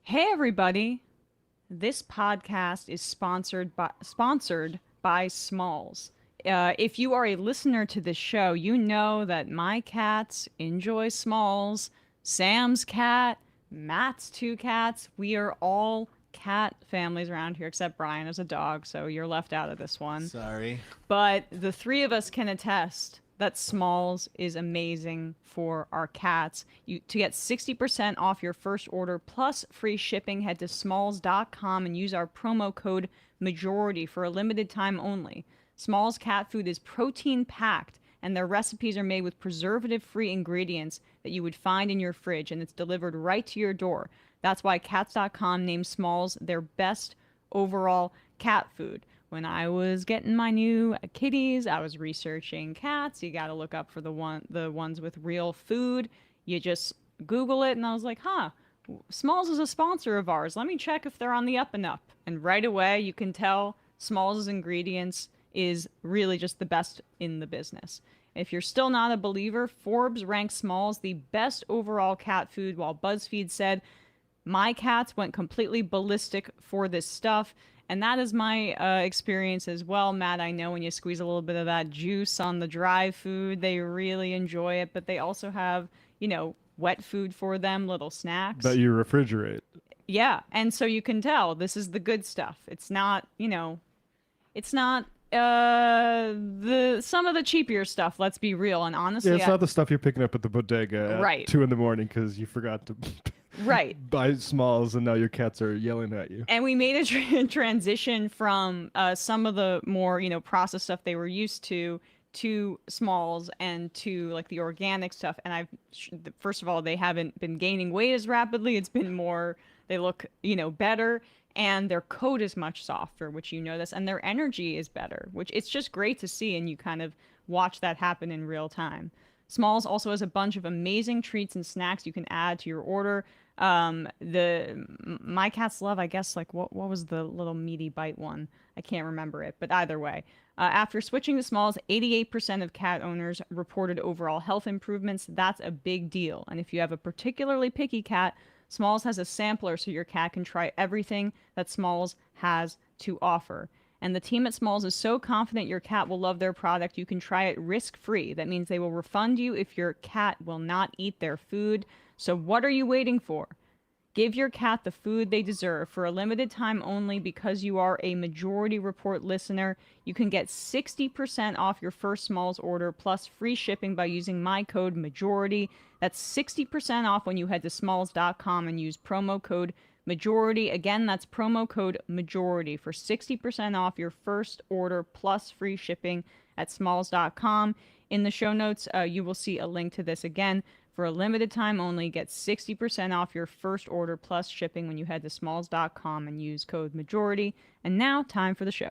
Hey everybody. This podcast is sponsored by Smalls. If you are a listener to this show, you know that my cats enjoy Smalls. Sam's cat, Matt's two cats. We are all cat families around here, except Brian is a dog, so you're left out of this one. Sorry. But the three of us can attest that Smalls is amazing for our cats. To get 60% off your first order plus free shipping, head to smalls.com and use our promo code majority for a limited time only. Smalls cat food is protein packed and their recipes are made with preservative free ingredients that you would find in your fridge, and it's delivered right to your door. That's why cats.com named Smalls their best overall cat food. When I was getting my new kitties, I was researching cats. You got to look up for the ones with real food. You just Google it, and I was like, Smalls is a sponsor of ours. Let me check if they're on the up and up. And right away, you can tell Smalls' ingredients is really just the best in the business. If you're still not a believer, Forbes ranks Smalls the best overall cat food, while BuzzFeed said, my cats went completely ballistic for this stuff. And that is my experience as well, Matt. I know when you squeeze a little bit of that juice on the dry food, they really enjoy it. But they also have, wet food for them, little snacks. That you refrigerate. Yeah. And so you can tell this is the good stuff. It's not, it's not some of the cheaper stuff, let's be real. And honestly, Yeah, it's not the stuff you're picking up at the bodega at 2 a.m. because you forgot to buy Smalls and now your cats are yelling at you. And we made a transition from some of the more, processed stuff they were used to Smalls and to like the organic stuff. And first of all, they haven't been gaining weight as rapidly. It's been more, they look, better. And their coat is much softer, which you notice, and their energy is better, which it's just great to see, and you kind of watch that happen in real time. Smalls also has a bunch of amazing treats and snacks you can add to your order. My cats love, I guess, like what was the little meaty bite one? I can't remember it, but either way. After switching to Smalls, 88% of cat owners reported overall health improvements. That's a big deal. And if you have a particularly picky cat, Smalls has a sampler so your cat can try everything that Smalls has to offer. And the team at Smalls is so confident your cat will love their product, you can try it risk-free. That means they will refund you if your cat will not eat their food. So what are you waiting for? Give your cat the food they deserve. For a limited time only, because you are a Majority Report listener, you can get 60% off your first Smalls order plus free shipping by using my code MAJORITY. That's 60% off when you head to smalls.com and use promo code MAJORITY. Again, that's promo code MAJORITY for 60% off your first order plus free shipping at smalls.com. In the show notes, you will see a link to this again. For a limited time only, get 60% off your first order plus shipping when you head to smalls.com and use code MAJORITY. And now, time for the show.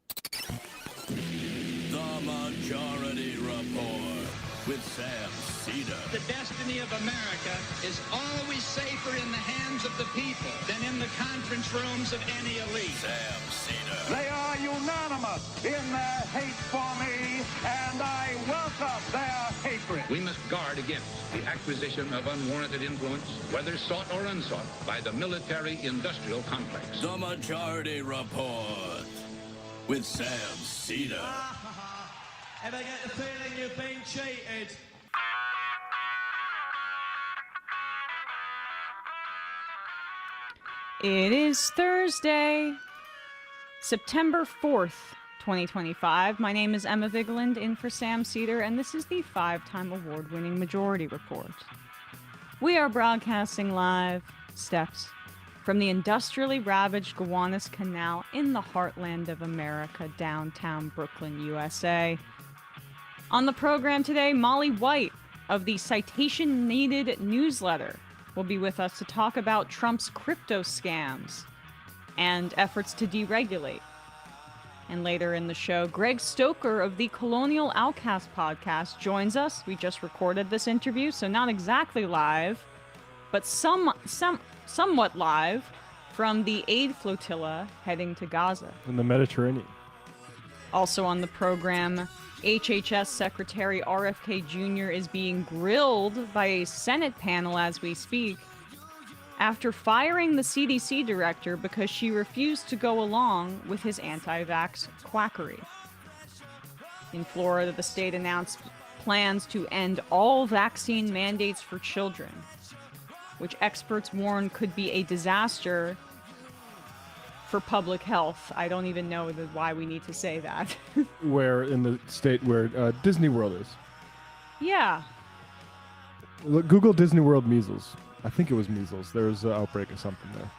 The Majority Report with Sam Seder. The destiny of America is always safer in the hands of the people than in the conference rooms of any elite. Sam Seder. They are unanimous in their hate for me, and I welcome their hatred. We must guard against the acquisition of unwarranted influence, whether sought or unsought, by the military-industrial complex. The Majority Report with Sam Seder. Ever get the feeling you've been cheated? It is Thursday, September 4th, 2025. My name is Emma Vigeland, in for Sam Seder, and this is the 5-time award-winning Majority Report. We are broadcasting live steps from the industrially ravaged Gowanus Canal in the heartland of America, downtown Brooklyn, USA. On the program today, Molly White of the Citation Needed newsletter will be with us to talk about Trump's crypto scams and efforts to deregulate. And later in the show, Greg Stoker of the Colonial Outcasts Podcast joins us. We just recorded this interview, so not exactly live, but somewhat live from the aid flotilla heading to Gaza. In the Mediterranean. Also on the program, HHS Secretary RFK Jr. is being grilled by a Senate panel as we speak. after firing the CDC director because she refused to go along with his anti-vax quackery. In Florida, the state announced plans to end all vaccine mandates for children, which experts warn could be a disaster for public health. I don't even know why we need to say that. Where in the state where Disney World is. Yeah. Look, Google Disney World measles. I think it was measles. There was an outbreak of something there.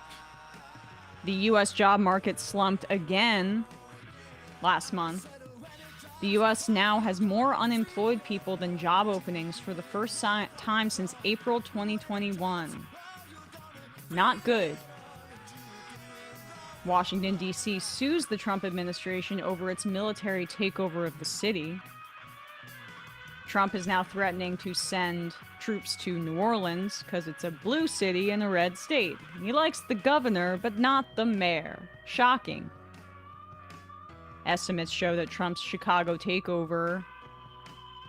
The U.S. job market slumped again last month. The U.S. now has more unemployed people than job openings for the first time since April 2021. Not good. Washington, D.C. sues the Trump administration over its military takeover of the city. Trump is now threatening to send troops to New Orleans because it's a blue city in a red state. He likes the governor, but not the mayor. Shocking. Estimates show that Trump's Chicago takeover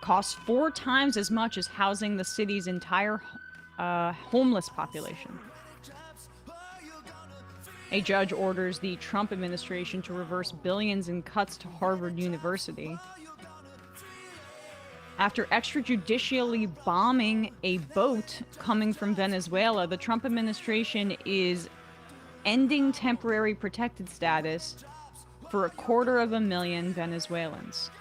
costs 4 times as much as housing the city's entire homeless population. A judge orders the Trump administration to reverse billions in cuts to Harvard University. After extrajudicially bombing a boat coming from Venezuela, the Trump administration is ending temporary protected status for 250,000 Venezuelans.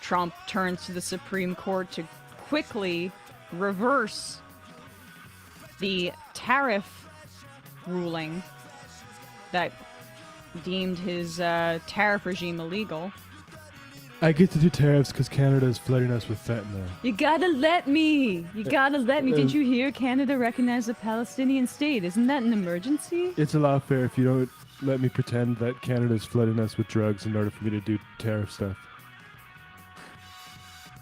Trump turns to the Supreme Court to quickly reverse the tariff ruling that deemed his tariff regime illegal. I get to do tariffs because Canada is flooding us with fentanyl. You gotta let me. You gotta let me. Didn't you hear Canada recognize a Palestinian state? Isn't that an emergency? It's a lot fair if you don't let me pretend that Canada is flooding us with drugs in order for me to do tariff stuff.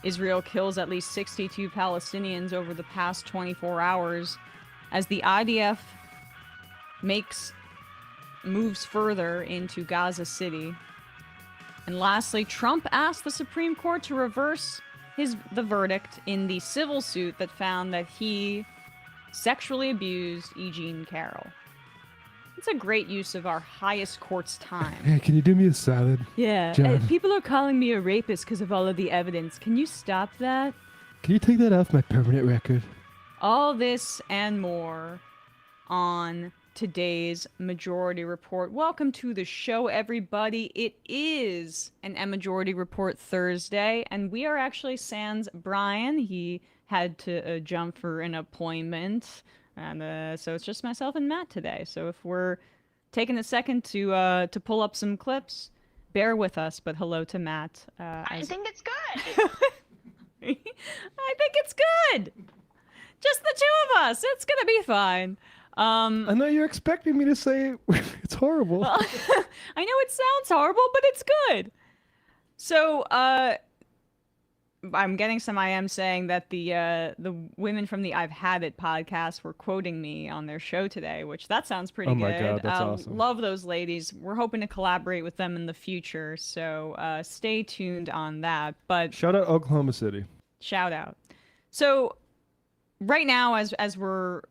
Israel kills at least 62 Palestinians over the past 24 hours as the IDF moves further into Gaza City. And lastly, Trump asked the Supreme Court to reverse the verdict in the civil suit that found that he sexually abused E. Jean Carroll. It's a great use of our highest court's time. Hey, can you do me a salad? Yeah, people are calling me a rapist because of all of the evidence. Can you stop that? Can you take that off my permanent record? All this and more on today's Majority Report. Welcome to the show, everybody. It is an M Majority Report Thursday, and we are actually sans Brian. He had to jump for an appointment, and so it's just myself and Matt today. So if we're taking a second to pull up some clips, bear with us. But hello to Matt. I think it's good. I think it's good. Just the two of us. It's gonna be fine. I know you're expecting me to say it's horrible. Well, I know it sounds horrible, but it's good. So, I'm getting some IM saying that the women from the I've Had It podcast were quoting me on their show today, which that sounds pretty good. Oh my God, that's awesome. Love those ladies. We're hoping to collaborate with them in the future, so stay tuned on that. But shout out Oklahoma City. Shout out. So right now, as we're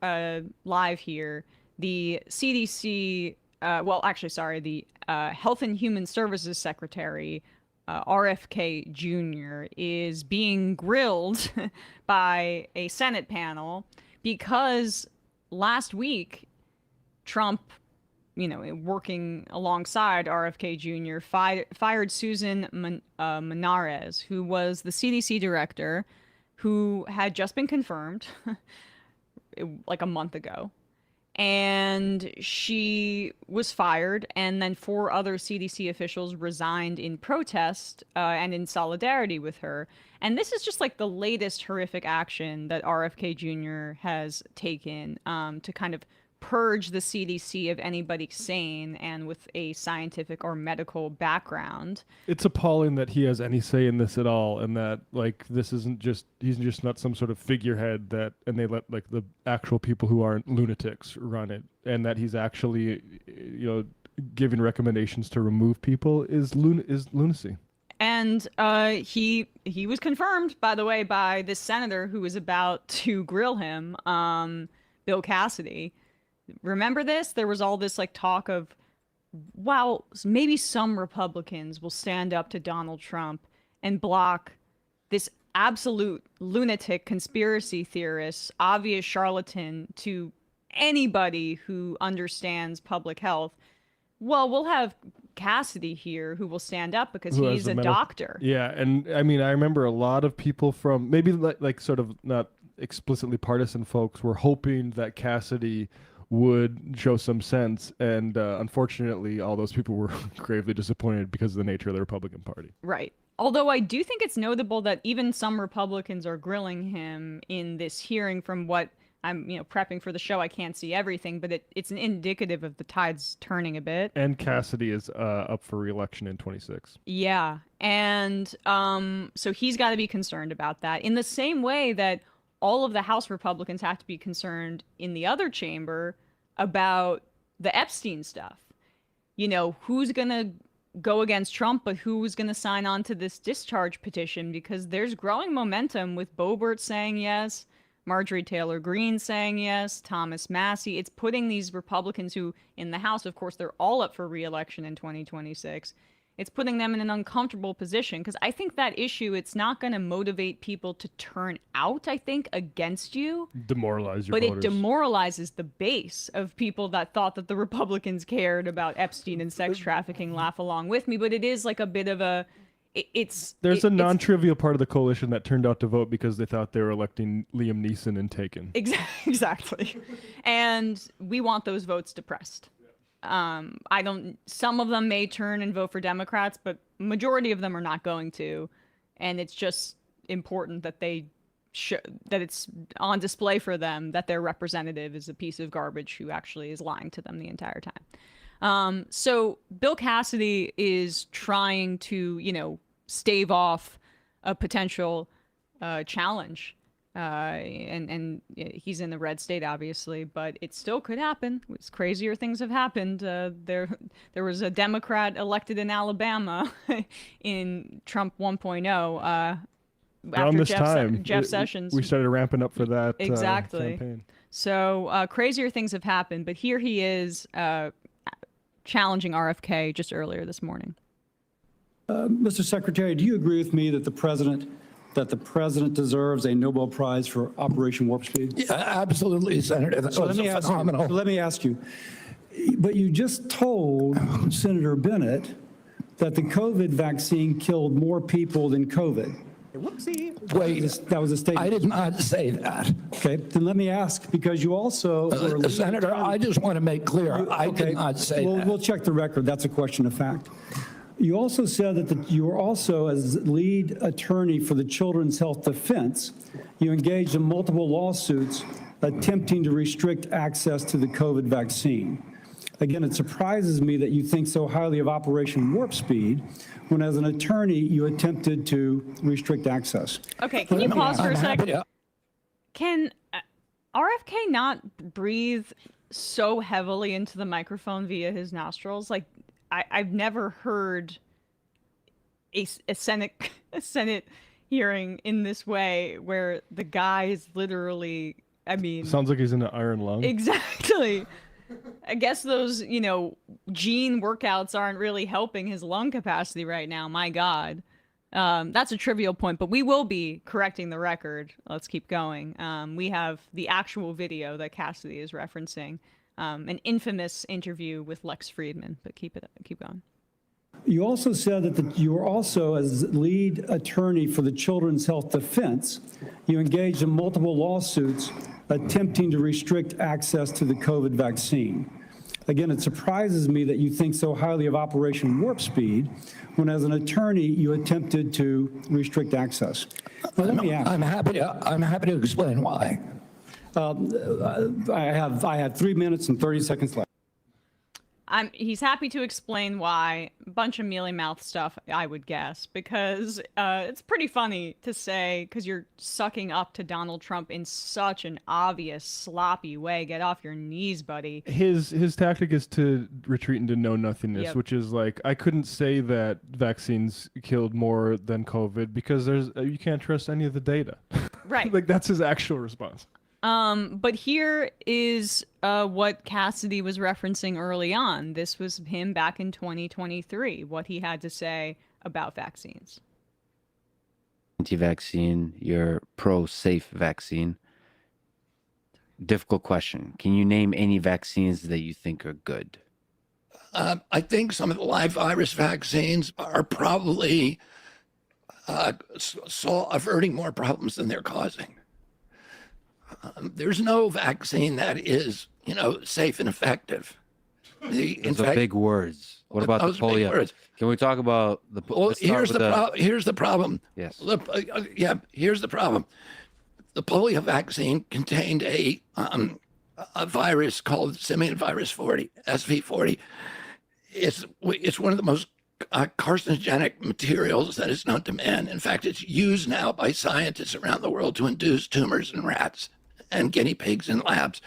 live here, the CDC, the Health and Human Services Secretary, RFK Jr., is being grilled by a Senate panel because last week, Trump, working alongside RFK Jr., fired Susan Menarez, who was the CDC director, who had just been confirmed like a month ago. And she was fired, and then 4 other CDC officials resigned in protest and in solidarity with her. And this is just like the latest horrific action that RFK Jr. has taken to kind of purge the CDC of anybody sane and with a scientific or medical background. It's appalling that he has any say in this at all, and that this isn't just, he's just not some sort of figurehead and they let the actual people who aren't lunatics run it, and that he's actually giving recommendations to remove people is lunacy. And he was confirmed, by the way, by this senator who was about to grill him, Bill Cassidy. Remember this? There was all this like talk of, wow, maybe some Republicans will stand up to Donald Trump and block this absolute lunatic conspiracy theorist, obvious charlatan to anybody who understands public health. Well, we'll have Cassidy here who will stand up because he's a doctor. Yeah, and I mean, I remember a lot of people from maybe like sort of not explicitly partisan folks were hoping that Cassidy would show some sense, and unfortunately, all those people were gravely disappointed because of the nature of the Republican Party. Right. Although I do think it's notable that even some Republicans are grilling him in this hearing. From what I'm, prepping for the show, I can't see everything, but it's an indicative of the tides turning a bit. And Cassidy is up for re-election in 26. Yeah, and so he's got to be concerned about that. In the same way that all of the House Republicans have to be concerned in the other chamber about the Epstein stuff. Who's going to go against Trump, but who's going to sign on to this discharge petition? Because there's growing momentum with Boebert saying yes, Marjorie Taylor Greene saying yes, Thomas Massie. It's putting these Republicans who, in the House, of course, they're all up for re-election in 2026. It's putting them in an uncomfortable position because I think that issue, it's not going to motivate people to turn out, I think, against you. Demoralize your voters. But it demoralizes the base of people that thought that the Republicans cared about Epstein and sex trafficking. Laugh along with me. But it is like a bit of a... There's a non-trivial part of the coalition that turned out to vote because they thought they were electing Liam Neeson in Taken. Exactly. And we want those votes depressed. Some of them may turn and vote for Democrats, but majority of them are not going to. And it's just important that that it's on display for them that their representative is a piece of garbage who actually is lying to them the entire time. So Bill Cassidy is trying to, stave off a potential challenge. And he's in the red state, obviously, but it still could happen. It's crazier things have happened. There was a Democrat elected in Alabama in Trump 1.0 after Jeff Sessions. We started ramping up for that exactly. Campaign. So crazier things have happened, but here he is challenging RFK just earlier this morning. Mr. Secretary, do you agree with me that the president deserves a Nobel Prize for Operation Warp Speed? Yeah, absolutely, Senator. That was phenomenal. Let me ask you, but you just told Senator Bennett that the COVID vaccine killed more people than COVID. Whoopsie. Wait, that was a statement. I did not say that. Okay, then let me ask, because you also Senator, I just want to make clear, I did not say that. We'll check the record. That's a question of fact. You also said that you were also, as lead attorney for the Children's Health Defense, you engaged in multiple lawsuits attempting to restrict access to the COVID vaccine. Again, it surprises me that you think so highly of Operation Warp Speed when, as an attorney, you attempted to restrict access. Okay, can you pause for a second? Can RFK not breathe so heavily into the microphone via his nostrils? Like, I've never heard a Senate hearing in this way where the guy is literally, sounds like he's in an iron lung. Exactly. I guess those, gene workouts aren't really helping his lung capacity right now. My God. That's a trivial point, but we will be correcting the record. Let's keep going. We have the actual video that Cassidy is referencing. An infamous interview with Lex Friedman, but keep going. You also said that you were also, as lead attorney for the Children's Health Defense, you engaged in multiple lawsuits attempting to restrict access to the COVID vaccine. Again, it surprises me that you think so highly of Operation Warp Speed when, as an attorney, you attempted to restrict access. Well, let me ask. I'm happy to explain why. I had 3 minutes and 30 seconds left. He's happy to explain why. A bunch of mealy mouth stuff, I would guess, because it's pretty funny to say, because you're sucking up to Donald Trump in such an obvious, sloppy way. Get off your knees, buddy. His tactic is to retreat into know nothingness, which is like, I couldn't say that vaccines killed more than COVID because you can't trust any of the data. Right. Like, that's his actual response. But here is what Cassidy was referencing early on. This was him back in 2023, what he had to say about vaccines. Anti-vaccine, you're pro-safe vaccine. Difficult question. Can you name any vaccines that you think are good? I think some of the live virus vaccines are probably averting more problems than they're causing. There's no vaccine that is, safe and effective. Those are big words. What about the polio? Can we talk about the? Well, here's the problem. Yes. Here's the problem. The polio vaccine contained a virus called simian virus 40, SV40. It's one of the most carcinogenic materials that is known to man. In fact, it's used now by scientists around the world to induce tumors in rats and guinea pigs in labs.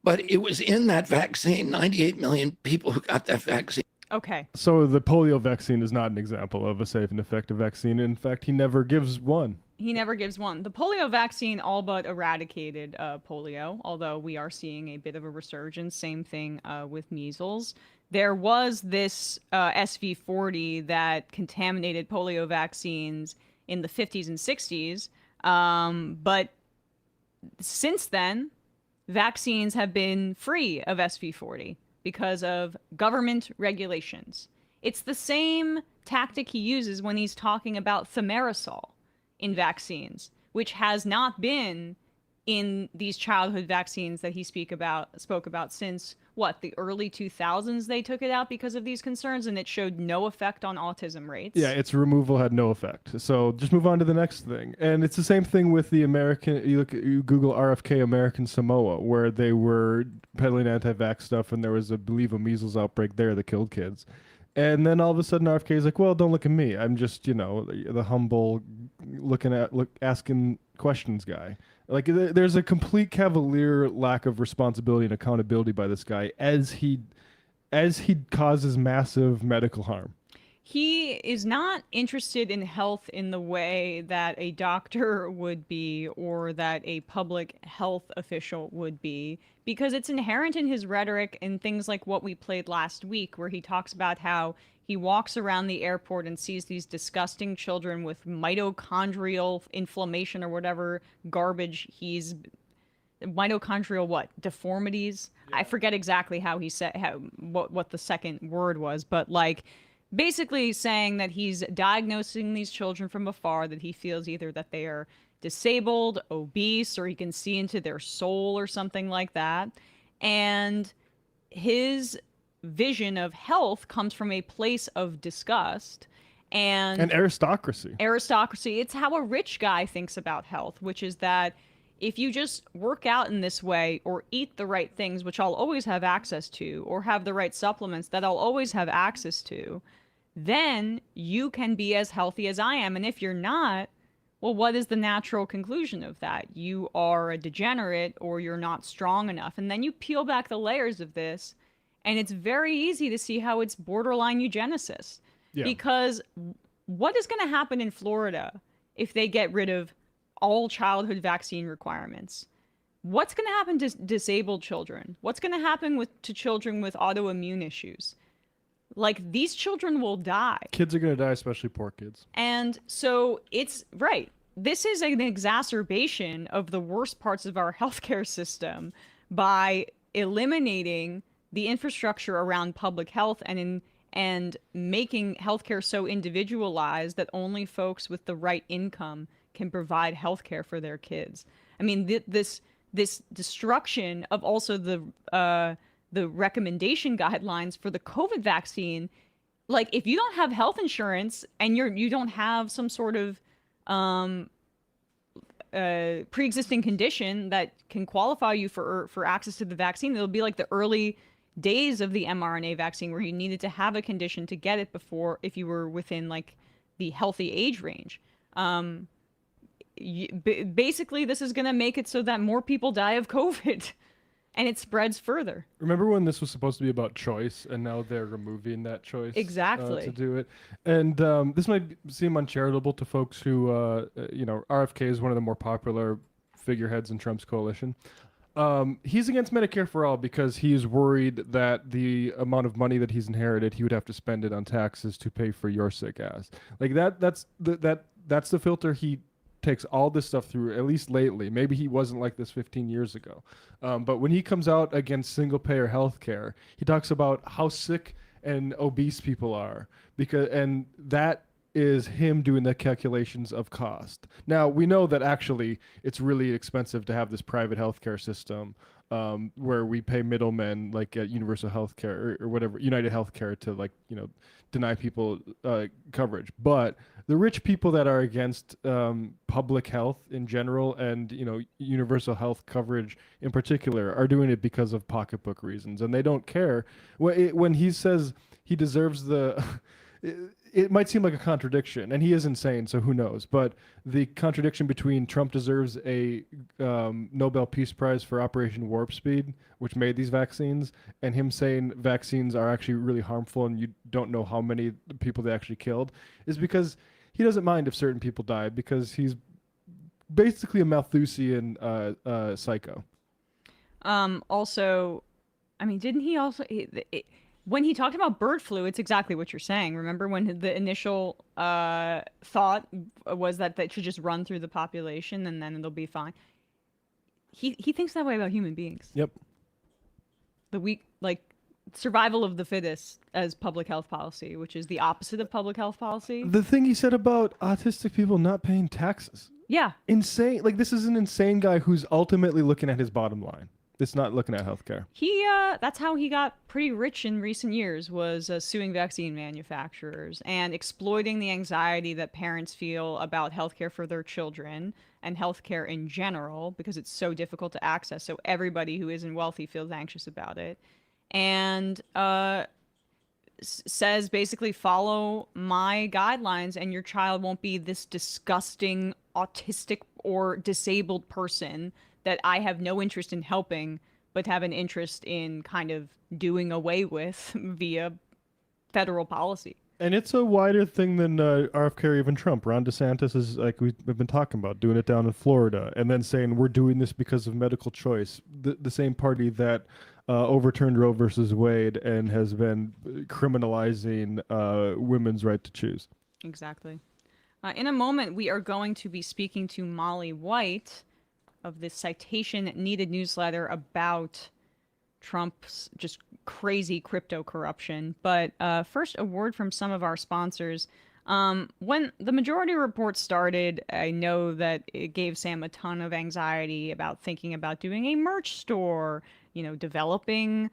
But it was in that vaccine, 98 million people who got that vaccine. Okay. So the polio vaccine is not an example of a safe and effective vaccine. In fact, he never gives one. He never gives one. The polio vaccine all but eradicated polio, although we are seeing a bit of a resurgence. Same thing with measles. There was this SV40 that contaminated polio vaccines in the 50s and 60s. But since then, vaccines have been free of SV40 because of government regulations. It's the same tactic he uses when he's talking about thimerosal in vaccines, which has not been in these childhood vaccines that he spoke about since the early 2000s. They took it out because of these concerns, and it showed no effect on autism rates. Yeah, its removal had no effect. So just move on to the next thing. And it's the same thing with the American. You Google RFK American Samoa, where they were peddling anti-vax stuff, and there was, I believe, a measles outbreak there that killed kids. And then all of a sudden, RFK is like, "Well, don't look at me. I'm just, the humble, asking questions guy." Like, there's a complete cavalier lack of responsibility and accountability by this guy as he causes massive medical harm. He is not interested in health in the way that a doctor would be or that a public health official would be, because it's inherent in his rhetoric and things like what we played last week, where he talks about how he walks around the airport and sees these disgusting children with mitochondrial inflammation or whatever garbage mitochondrial deformities? Yeah. I forget exactly how he said what the second word was, but basically saying that he's diagnosing these children from afar, that he feels either that they are disabled, obese, or he can see into their soul or something like that. And his vision of health comes from a place of disgust and aristocracy. It's how a rich guy thinks about health, which is that if you just work out in this way or eat the right things, which I'll always have access to, or have the right supplements that I'll always have access to, then you can be as healthy as I am. And if you're not, well, what is the natural conclusion of that? You are a degenerate, or you're not strong enough. And then you peel back the layers of this, and it's very easy to see how it's borderline eugenicist. Yeah. Because what is going to happen in Florida if they get rid of all childhood vaccine requirements? What's going to happen to disabled children? What's going to happen to children with autoimmune issues? These children will die. Kids are going to die, especially poor kids. And so it's right. This is an exacerbation of the worst parts of our healthcare system by eliminating the infrastructure around public health and making healthcare so individualized that only folks with the right income can provide healthcare for their kids. I mean, this destruction of also the recommendation guidelines for the COVID vaccine. If you don't have health insurance and you don't have some sort of pre-existing condition that can qualify you for access to the vaccine, it'll be like the early days of the mRNA vaccine where you needed to have a condition to get it before, if you were within like the healthy age range. Basically, this is going to make it so that more people die of COVID and it spreads further. Remember when this was supposed to be about choice, and now they're removing that choice exactly to do it? And this might seem uncharitable to folks who, RFK is one of the more popular figureheads in Trump's coalition. He's against Medicare for all because he's worried that the amount of money that he's inherited, he would have to spend it on taxes to pay for your sick ass. Like that's the filter he takes all this stuff through, at least lately. Maybe he wasn't like this 15 years ago. But when he comes out against single payer health care, he talks about how sick and obese people are, and that is him doing the calculations of cost. Now, we know that actually it's really expensive to have this private healthcare system where we pay middlemen like at Universal Healthcare or whatever, United Healthcare, to deny people coverage. But the rich people that are against public health in general and universal health coverage in particular are doing it because of pocketbook reasons, and they don't care. When he says he deserves the it might seem like a contradiction, and he is insane, so who knows? But the contradiction between Trump deserves a Nobel Peace Prize for Operation Warp Speed, which made these vaccines, and him saying vaccines are actually really harmful and you don't know how many people they actually killed, is because he doesn't mind if certain people die, because he's basically a Malthusian psycho. Also, I mean, didn't he also... when he talked about bird flu, it's exactly what you're saying. Remember when the initial thought was that should just run through the population and then it'll be fine. He thinks that way about human beings. Yep. Survival of the fittest as public health policy, which is the opposite of public health policy. The thing he said about autistic people not paying taxes. Yeah. Insane. Like, this is an insane guy who's ultimately looking at his bottom line. It's not looking at healthcare. That's how he got pretty rich in recent years, was suing vaccine manufacturers and exploiting the anxiety that parents feel about healthcare for their children and healthcare in general, because it's so difficult to access. So everybody who isn't wealthy feels anxious about it. And says basically, follow my guidelines and your child won't be this disgusting autistic or disabled person that I have no interest in helping, but have an interest in kind of doing away with via federal policy. And it's a wider thing than RFK or even Trump. Ron DeSantis is, like we've been talking about, doing it down in Florida, and then saying we're doing this because of medical choice. The same party that overturned Roe versus Wade and has been criminalizing women's right to choose. Exactly. In a moment, we are going to be speaking to Molly White of this Citation Needed newsletter about Trump's just crazy crypto corruption. But first, a word from some of our sponsors. When the Majority Report started, I know that it gave Sam a ton of anxiety about thinking about doing a merch store. Developing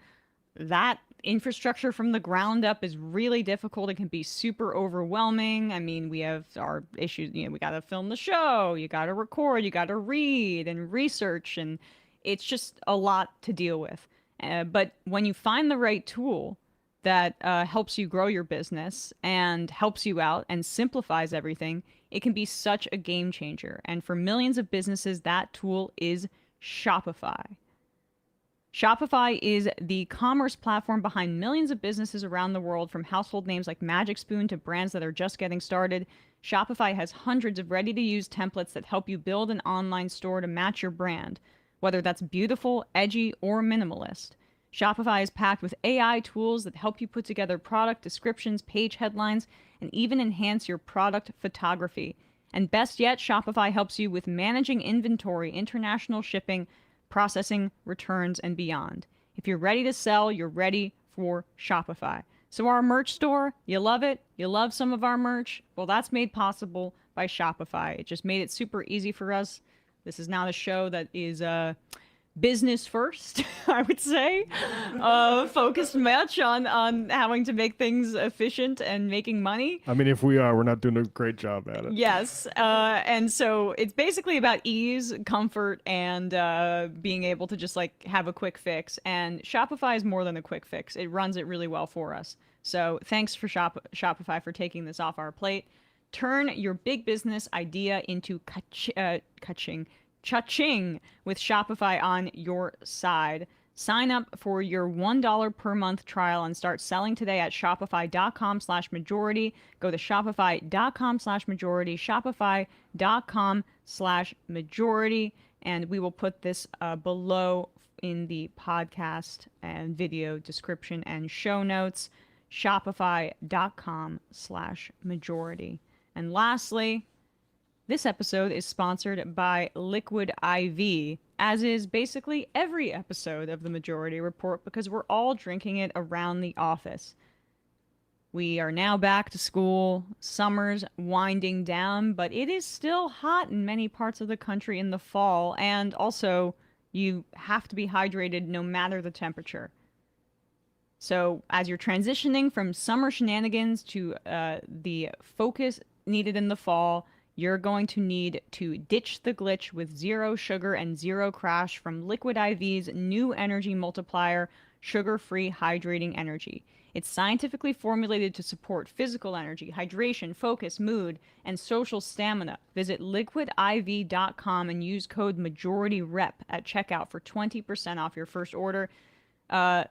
that infrastructure from the ground up is really difficult. It can be super overwhelming. I mean, we have our issues, we got to film the show, you got to record, you got to read and research, and it's just a lot to deal with. But when you find the right tool that helps you grow your business and helps you out and simplifies everything, it can be such a game changer. And for millions of businesses, that tool is Shopify. Shopify is the commerce platform behind millions of businesses around the world, from household names like Magic Spoon to brands that are just getting started. Shopify has hundreds of ready-to-use templates that help you build an online store to match your brand, whether that's beautiful, edgy, or minimalist. Shopify is packed with AI tools that help you put together product descriptions, page headlines, and even enhance your product photography. And best yet, Shopify helps you with managing inventory, international shipping, processing, returns, and beyond. If you're ready to sell, you're ready for Shopify. So our merch store, you love it? You love some of our merch? Well, that's made possible by Shopify. It just made it super easy for us. This is not a show that is business first, I would say, focused much on having to make things efficient and making money. I mean, if we are, we're not doing a great job at it. Yes, and so it's basically about ease, comfort, and being able to just like have a quick fix. And Shopify is more than a quick fix. It runs it really well for us. So thanks for Shopify for taking this off our plate. Turn your big business idea into cha-ching with Shopify on your side. Sign up for your $1 per month trial and start selling today at shopify.com/majority. Go to shopify.com/majority, shopify.com/majority, and we will put this below in the podcast and video description and show notes. Shopify.com/majority. And lastly, this episode is sponsored by Liquid IV, as is basically every episode of the Majority Report, because we're all drinking it around the office. We are now back to school. Summer's winding down, but it is still hot in many parts of the country in the fall, and also you have to be hydrated no matter the temperature. So as you're transitioning from summer shenanigans to the focus needed in the fall, you're going to need to ditch the glitch with zero sugar and zero crash from Liquid IV's new energy multiplier, sugar-free hydrating energy. It's scientifically formulated to support physical energy, hydration, focus, mood, and social stamina. Visit liquidiv.com and use code MAJORITYREP at checkout for 20% off your first order.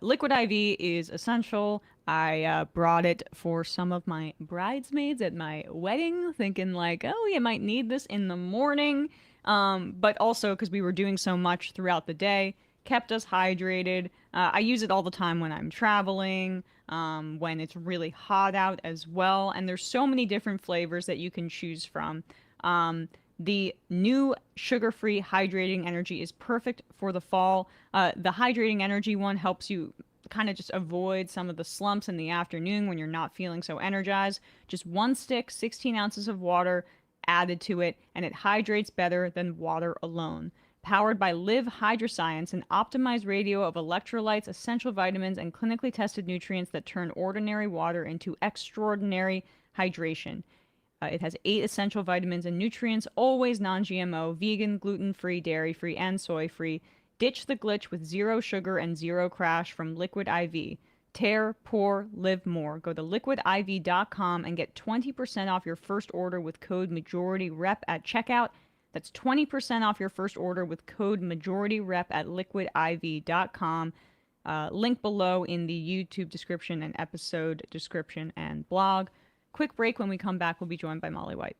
Liquid IV is essential. I brought it for some of my bridesmaids at my wedding, thinking like, oh, you might need this in the morning. But also because we were doing so much throughout the day, kept us hydrated. I use it all the time when I'm traveling, when it's really hot out as well. And there's so many different flavors that you can choose from. The new sugar-free hydrating energy is perfect for the fall. The hydrating energy one helps you kind of just avoid some of the slumps in the afternoon when you're not feeling so energized. Just one stick, 16 ounces of water added to it, and it hydrates better than water alone. Powered by Live Hydroscience, an optimized ratio of electrolytes, essential vitamins, and clinically tested nutrients that turn ordinary water into extraordinary hydration. It has 8 essential vitamins and nutrients, always non-GMO, vegan, gluten-free, dairy-free, and soy-free. Ditch the glitch with zero sugar and zero crash from Liquid IV. Tear, pour, live more. Go to liquidiv.com and get 20% off your first order with code MAJORITYREP at checkout. That's 20% off your first order with code MAJORITYREP at liquidiv.com. Link below in the YouTube description and episode description and blog. Quick break. When we come back, we'll be joined by Molly White.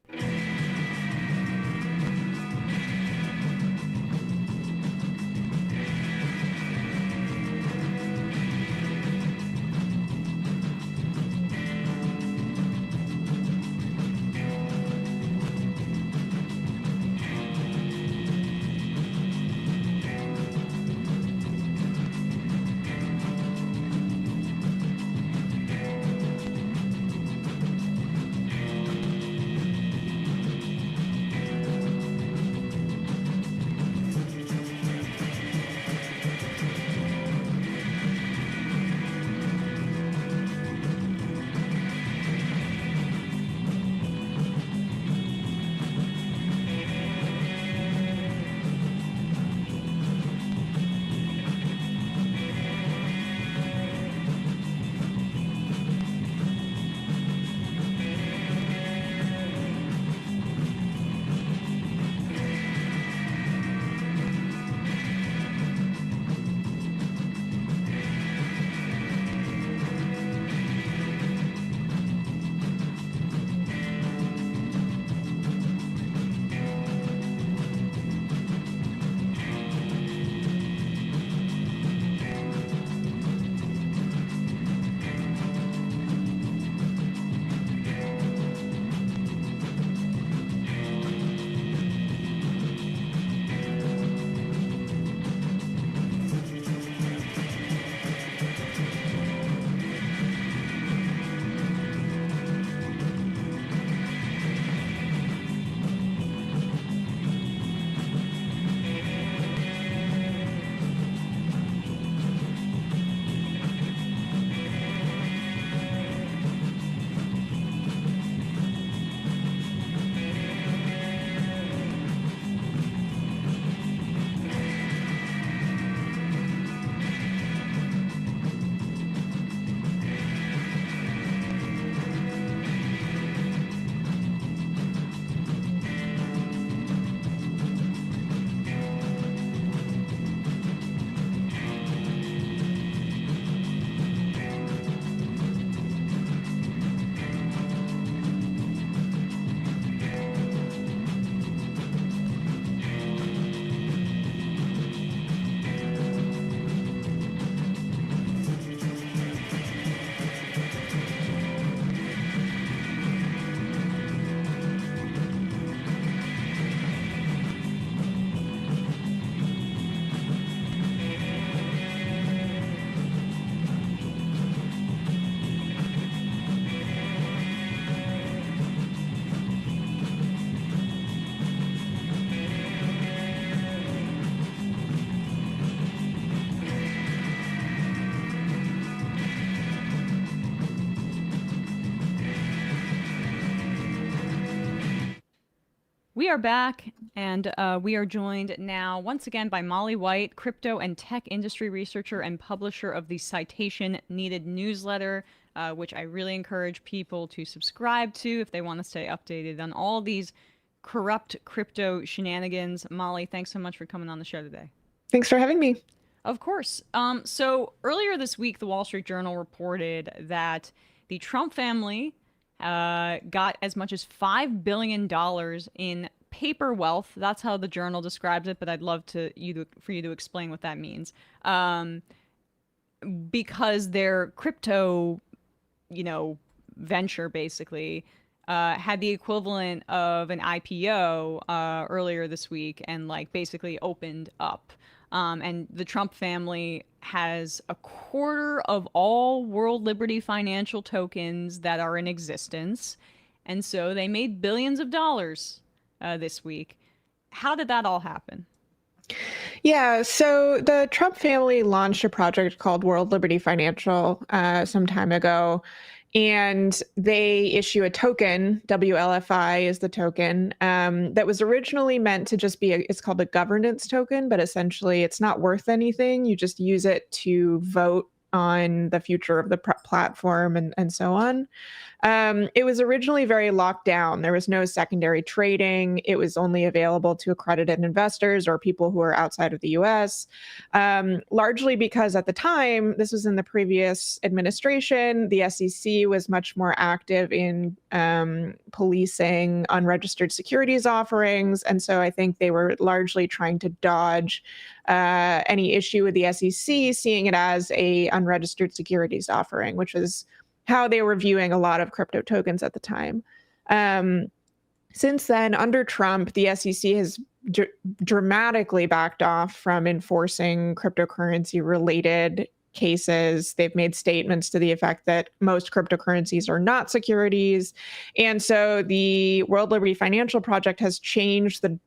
We are back, and we are joined now once again by Molly White, crypto and tech industry researcher and publisher of the Citation Needed newsletter, which I really encourage people to subscribe to if they want to stay updated on all these corrupt crypto shenanigans. Molly, thanks so much for coming on the show today. Thanks for having me. Of course. So earlier this week, the Wall Street Journal reported that the Trump family got as much as $5 billion in paper wealth. That's how the Journal describes it, but I'd love for you to explain what that means. Because their crypto, venture basically had the equivalent of an IPO earlier this week and basically opened up. And the Trump family has a quarter of all World Liberty Financial tokens that are in existence. And so they made billions of dollars this week. How did that all happen? Yeah, so the Trump family launched a project called World Liberty Financial some time ago. And they issue a token, WLFI is the token, that was originally meant to just be, it's called a governance token, but essentially it's not worth anything. You just use it to vote on the future of the platform and so on. It was originally very locked down. There was no secondary trading. It was only available to accredited investors or people who are outside of the US, largely because at the time, this was in the previous administration, the SEC was much more active in policing unregistered securities offerings. And so I think they were largely trying to dodge any issue with the SEC, seeing it as a unregistered securities offering, which is how they were viewing a lot of crypto tokens at the time. Since then, under Trump, the SEC has dramatically backed off from enforcing cryptocurrency-related cases. They've made statements to the effect that most cryptocurrencies are not securities. And so the World Liberty Financial Project has changed the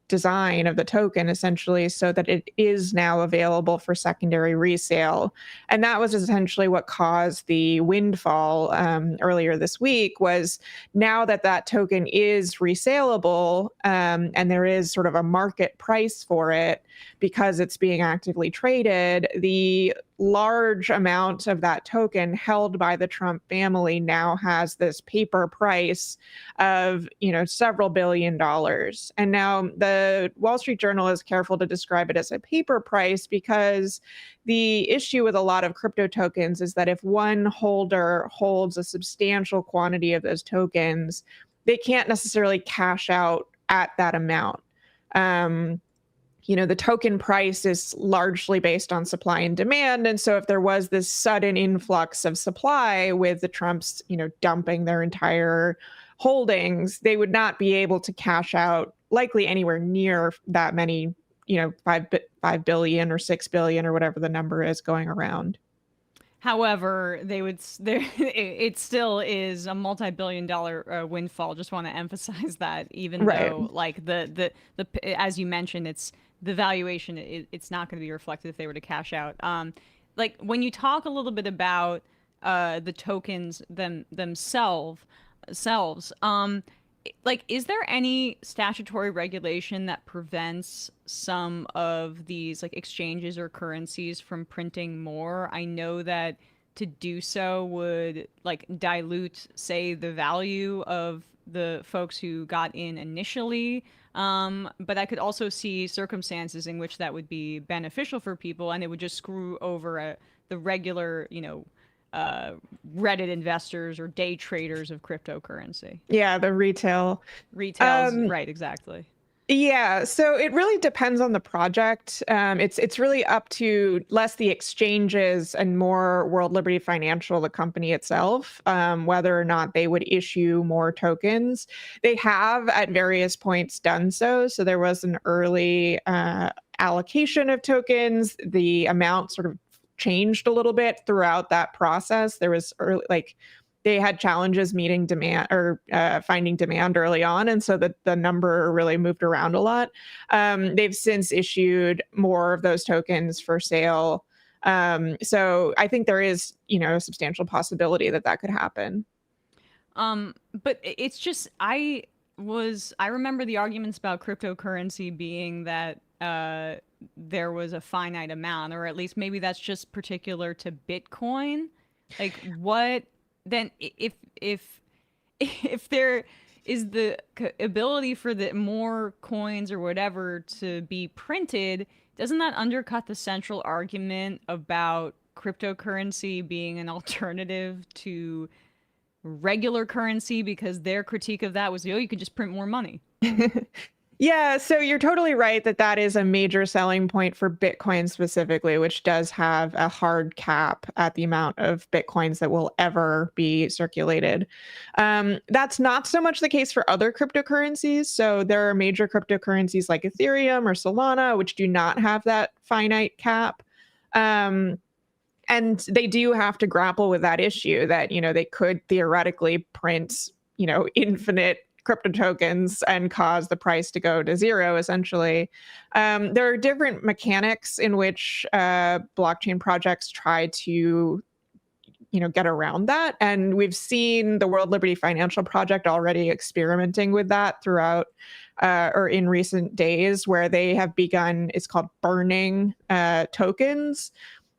design of the token essentially so that it is now available for secondary resale. And that was essentially what caused the windfall earlier this week, was now that that token is resaleable and there is sort of a market price for it because it's being actively traded, the large amount of that token held by the Trump family now has this paper price of, several $billion. And now the Wall Street Journal is careful to describe it as a paper price because the issue with a lot of crypto tokens is that if one holder holds a substantial quantity of those tokens, they can't necessarily cash out at that amount. The token price is largely based on supply and demand. And so if there was this sudden influx of supply with the Trumps, dumping their entire holdings, they would not be able to cash out likely anywhere near that many, 5 billion or 6 billion or whatever the number is going around. However, it still is a multi-billion-dollar windfall. Just want to emphasize that, even though, the as you mentioned, it's the valuation. It's not going to be reflected if they were to cash out. When you talk a little bit about the tokens themselves, is there any statutory regulation that prevents some of these exchanges or currencies from printing more? I know that to do so would dilute, say, the value of the folks who got in initially. But I could also see circumstances in which that would be beneficial for people and it would just screw over the regular, Reddit investors or day traders of cryptocurrency. Yeah, the retails, right, exactly. Yeah, so it really depends on the project. It's really up to less the exchanges and more World Liberty Financial, the company itself, whether or not they would issue more tokens. They have at various points done so. So there was an early allocation of tokens. The amount sort of changed a little bit throughout that process. There was they had challenges meeting demand or finding demand early on. And so the number really moved around a lot. They've since issued more of those tokens for sale. So I think there is, a substantial possibility that could happen. But it's just, I remember the arguments about cryptocurrency being that there was a finite amount, or at least maybe that's just particular to Bitcoin. Like, what then if there is the ability for the more coins or whatever to be printed, doesn't that undercut the central argument about cryptocurrency being an alternative to regular currency? Because their critique of that was, you could just print more money. Yeah, so you're totally right that is a major selling point for Bitcoin specifically, which does have a hard cap at the amount of Bitcoins that will ever be circulated. That's not so much the case for other cryptocurrencies. So there are major cryptocurrencies like Ethereum or Solana, which do not have that finite cap. And they do have to grapple with that issue that, they could theoretically print, infinite crypto tokens and cause the price to go to zero, essentially. There are different mechanics in which blockchain projects try to, get around that. And we've seen the World Liberty Financial Project already experimenting with that throughout or in recent days, where they have begun, it's called burning tokens,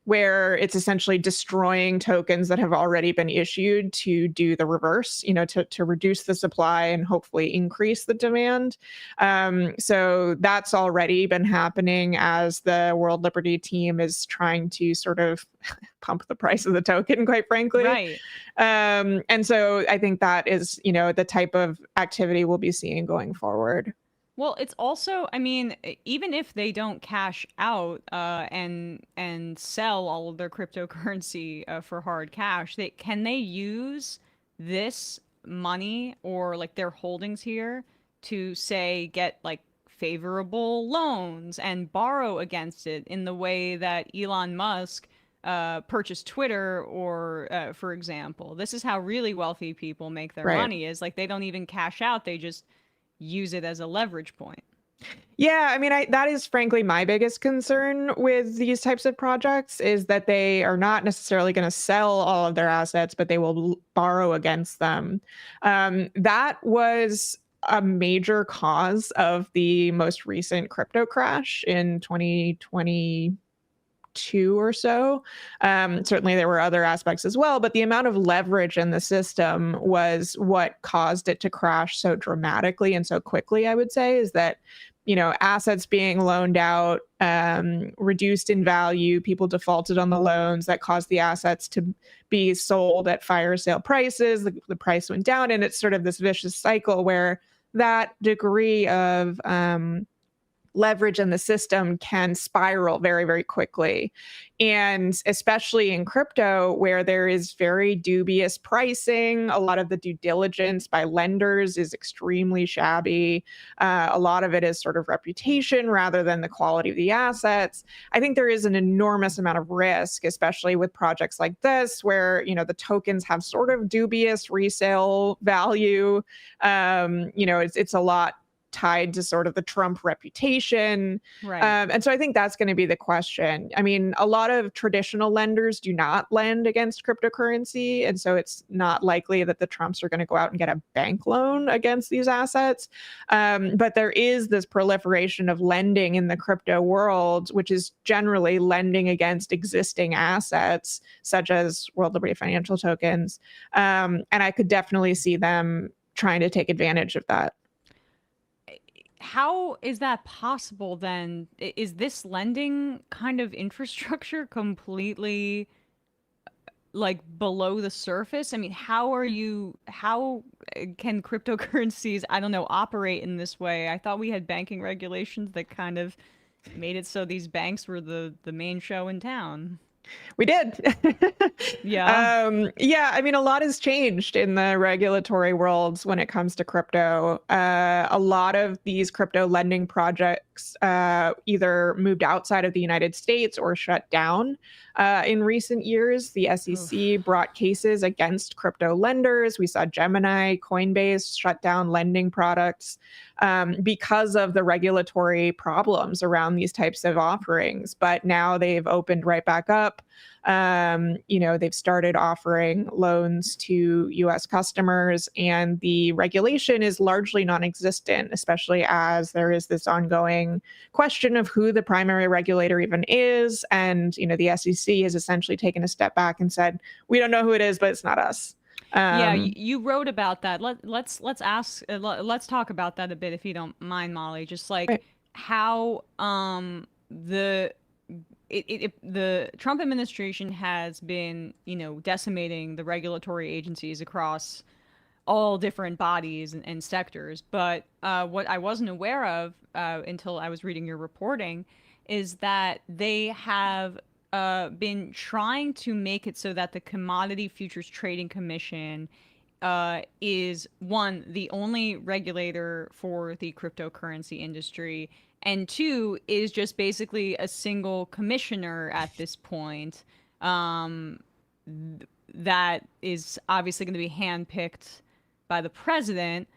where it's essentially destroying tokens that have already been issued to do the reverse, to reduce the supply and hopefully increase the demand. So that's already been happening as the World Liberty team is trying to sort of pump the price of the token, quite frankly. Right. And so I think that is, the type of activity we'll be seeing going forward. Well, it's also, even if they don't cash out and sell all of their cryptocurrency for hard cash, can they use this money or like their holdings here to, say, get like favorable loans and borrow against it in the way that Elon Musk purchased Twitter, or for example. This is how really wealthy people make their money, is like they don't even cash out, they just use it as a leverage point. Yeah, that is frankly my biggest concern with these types of projects, is that they are not necessarily going to sell all of their assets, but they will borrow against them. That was a major cause of the most recent crypto crash in 2022 or so. Certainly there were other aspects as well, but the amount of leverage in the system was what caused it to crash so dramatically and so quickly, I would say, is that, assets being loaned out, reduced in value, people defaulted on the loans, that caused the assets to be sold at fire sale prices, the price went down, and it's sort of this vicious cycle where that degree of leverage in the system can spiral very, very quickly. And especially in crypto, where there is very dubious pricing, a lot of the due diligence by lenders is extremely shabby. A lot of it is sort of reputation rather than the quality of the assets. I think there is an enormous amount of risk, especially with projects like this, where, the tokens have sort of dubious resale value. It's a lot tied to sort of the Trump reputation. Right. And so I think that's going to be the question. A lot of traditional lenders do not lend against cryptocurrency. And so it's not likely that the Trumps are going to go out and get a bank loan against these assets. But there is this proliferation of lending in the crypto world, which is generally lending against existing assets, such as World Liberty Financial tokens. And I could definitely see them trying to take advantage of that. How is that possible then? Is this lending kind of infrastructure completely like below the surface? How can cryptocurrencies, operate in this way? I thought we had banking regulations that kind of made it so these banks were the main show in town. We did. Yeah. A lot has changed in the regulatory worlds when it comes to crypto. A lot of these crypto lending projects either moved outside of the United States or shut down. In recent years, the SEC brought cases against crypto lenders. We saw Gemini, Coinbase shut down lending products. because of the regulatory problems around these types of offerings. But now they've opened right back up. They've started offering loans to U.S. customers, and the regulation is largely non-existent, especially as there is this ongoing question of who the primary regulator even is. And, the SEC has essentially taken a step back and said, we don't know who it is, but it's not us. You wrote about that. Let's talk about that a bit, if you don't mind, Molly. Just like how the Trump administration has been, decimating the regulatory agencies across all different bodies and sectors. But what I wasn't aware of until I was reading your reporting is that they have been trying to make it so that the Commodity Futures Trading Commission is, one, the only regulator for the cryptocurrency industry, and two, is just basically a single commissioner at this point that is obviously going to be handpicked by the president.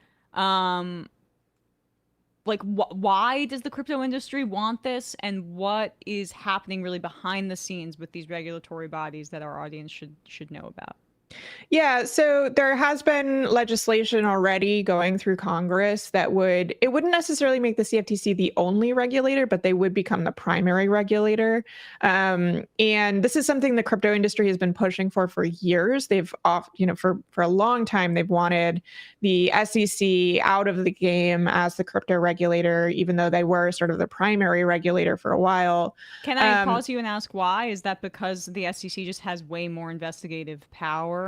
Why does the crypto industry want this, and what is happening really behind the scenes with these regulatory bodies that our audience should know about? Yeah, so there has been legislation already going through Congress that it wouldn't necessarily make the CFTC the only regulator, but they would become the primary regulator. And this is something the crypto industry has been pushing for years. For a long time, they've wanted the SEC out of the game as the crypto regulator, even though they were sort of the primary regulator for a while. Can I pause you and ask why? Is that because the SEC just has way more investigative power?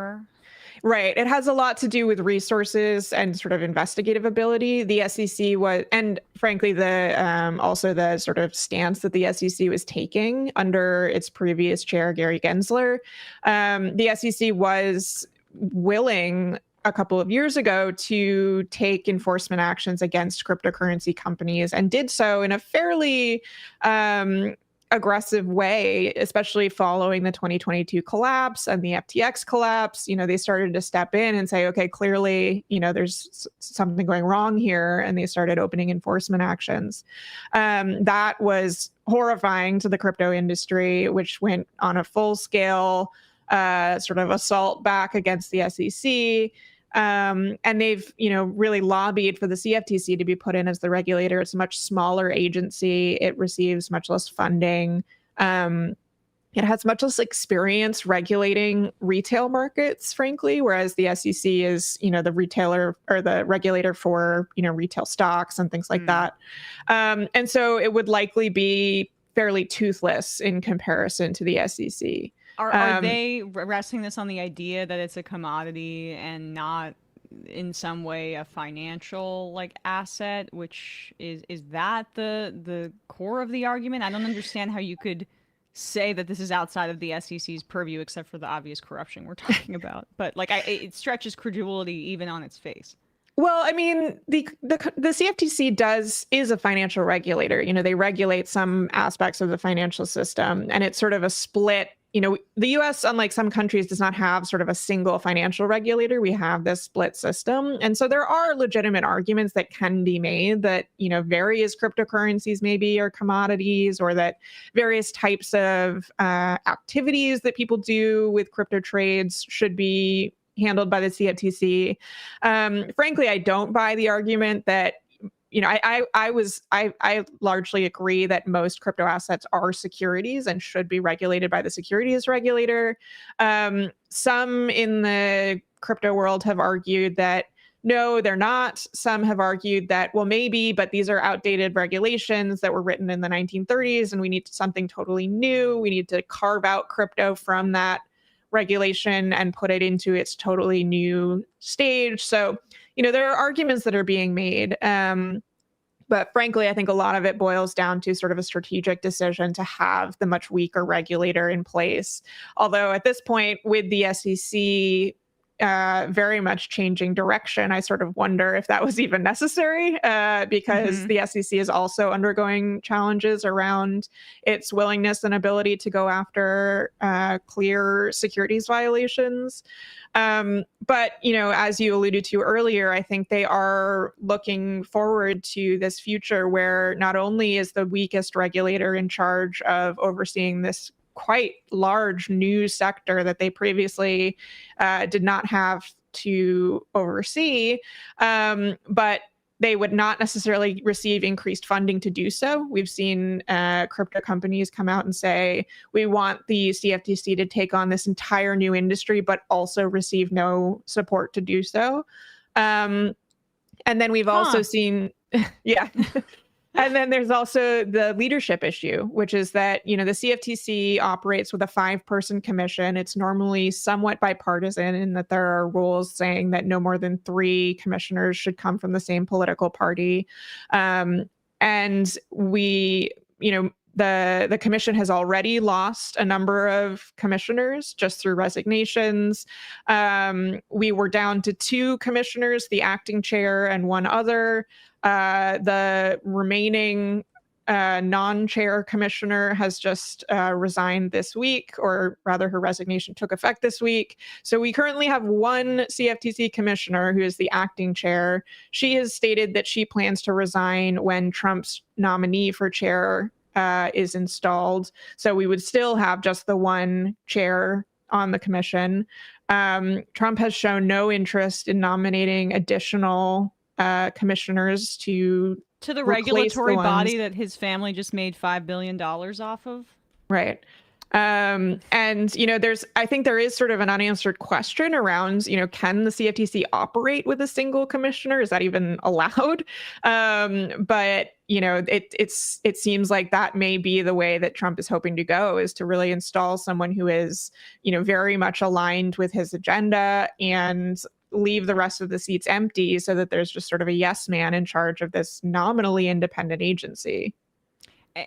Right. It has a lot to do with resources and sort of investigative ability. The SEC was, and frankly, also the sort of stance that the SEC was taking under its previous chair, Gary Gensler. The SEC was willing a couple of years ago to take enforcement actions against cryptocurrency companies, and did so in a fairly aggressive way, especially following the 2022 collapse and the FTX collapse. They started to step in and say, okay, clearly, there's something going wrong here. And they started opening enforcement actions. That was horrifying to the crypto industry, which went on a full scale sort of assault back against the SEC. And they've, really lobbied for the CFTC to be put in as the regulator. It's a much smaller agency. It receives much less funding. It has much less experience regulating retail markets, frankly, whereas the SEC is, the retailer or the regulator for, retail stocks and things like that. And so it would likely be fairly toothless in comparison to the SEC. Are they resting this on the idea that it's a commodity and not in some way a financial asset, which is that the core of the argument? I don't understand how you could say that this is outside of the SEC's purview, except for the obvious corruption we're talking about. But it stretches credulity even on its face. Well, I mean, the CFTC is a financial regulator. They regulate some aspects of the financial system, and it's sort of a split. The U.S., unlike some countries, does not have sort of a single financial regulator. We have this split system. And so there are legitimate arguments that can be made that, various cryptocurrencies maybe are commodities, or that various types of activities that people do with crypto trades should be handled by the CFTC. Frankly, I don't buy the argument that, I largely agree that most crypto assets are securities and should be regulated by the securities regulator. Some in the crypto world have argued that no, they're not. Some have argued that, well, maybe, but these are outdated regulations that were written in the 1930s, and we need something totally new. We need to carve out crypto from that regulation and put it into its totally new stage. So, there are arguments that are being made. But frankly, I think a lot of it boils down to sort of a strategic decision to have the much weaker regulator in place. Although at this point, with the SEC very much changing direction. I sort of wonder if that was even necessary, because the SEC is also undergoing challenges around its willingness and ability to go after clear securities violations. But, as you alluded to earlier, I think they are looking forward to this future where not only is the weakest regulator in charge of overseeing this quite large new sector that they previously did not have to oversee, but they would not necessarily receive increased funding to do so. We've seen crypto companies come out and say, we want the CFTC to take on this entire new industry, but also receive no support to do so. And then we've also seen, yeah. And then there's also the leadership issue, which is that, the CFTC operates with a 5-person commission. It's normally somewhat bipartisan in that there are rules saying that no more than 3 commissioners should come from the same political party. And we, the commission has already lost a number of commissioners just through resignations. We were down to 2 commissioners, the acting chair and one other. The remaining non-chair commissioner has just resigned this week, or rather her resignation took effect this week. So we currently have one CFTC commissioner who is the acting chair. She has stated that she plans to resign when Trump's nominee for chair is installed. So we would still have just the one chair on the commission. Trump has shown no interest in nominating additional commissioners to the regulatory body that his family just made $5 billion off of. Right. And, I think there is sort of an unanswered question around, can the CFTC operate with a single commissioner? Is that even allowed? But, it seems like that may be the way that Trump is hoping to go, is to really install someone who is, very much aligned with his agenda and leave the rest of the seats empty so that there's just sort of a yes man in charge of this nominally independent agency.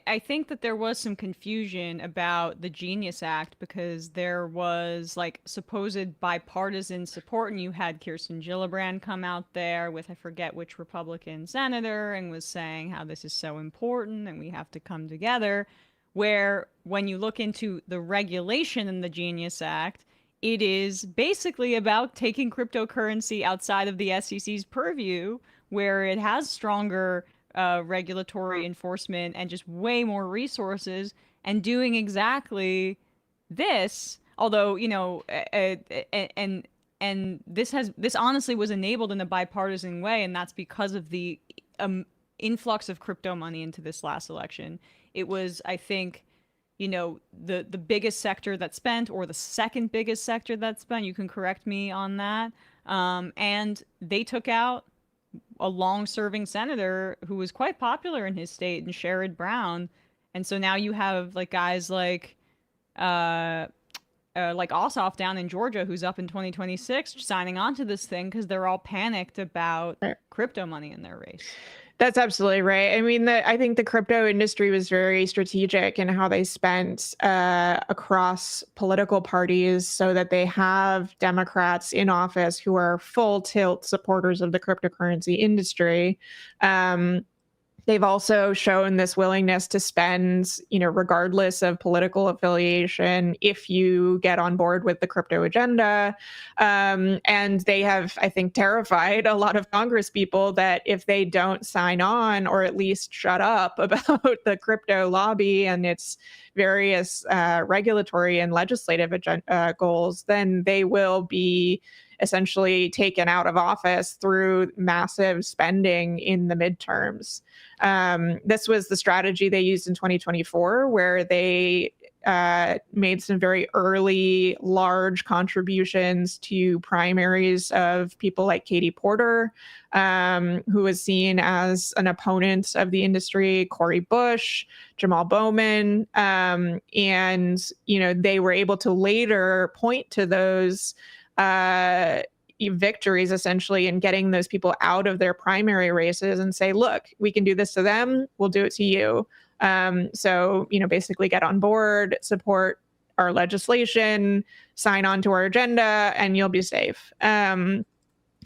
I think that there was some confusion about the Genius Act because there was supposed bipartisan support, and you had Kirsten Gillibrand come out there with, I forget which Republican senator, and was saying how this is so important and we have to come together, where when you look into the regulation in the Genius Act, it is basically about taking cryptocurrency outside of the SEC's purview, where it has stronger regulatory enforcement and just way more resources, and doing exactly this. Although, and this honestly was enabled in a bipartisan way, and that's because of the influx of crypto money into this last election. It was, I think, the biggest sector that spent, or the second biggest sector that spent. You can correct me on that. And they took out a long-serving senator who was quite popular in his state, and Sherrod Brown. And so now you have guys like Ossoff down in Georgia, who's up in 2026, signing on to this thing because they're all panicked about crypto money in their race. That's absolutely right. I mean, I think the crypto industry was very strategic in how they spent across political parties so that they have Democrats in office who are full tilt supporters of the cryptocurrency industry. They've also shown this willingness to spend, regardless of political affiliation, if you get on board with the crypto agenda. And they have, I think, terrified a lot of Congress people that if they don't sign on, or at least shut up about the crypto lobby and its various regulatory and legislative goals, then they will be essentially taken out of office through massive spending in the midterms. This was the strategy they used in 2024, where they made some very early large contributions to primaries of people like Katie Porter, who was seen as an opponent of the industry, Cory Bush, Jamal Bowman. And, they were able to later point to those victories essentially in getting those people out of their primary races and say, look, we can do this to them, we'll do it to you. So, basically get on board, support our legislation, sign on to our agenda, and you'll be safe.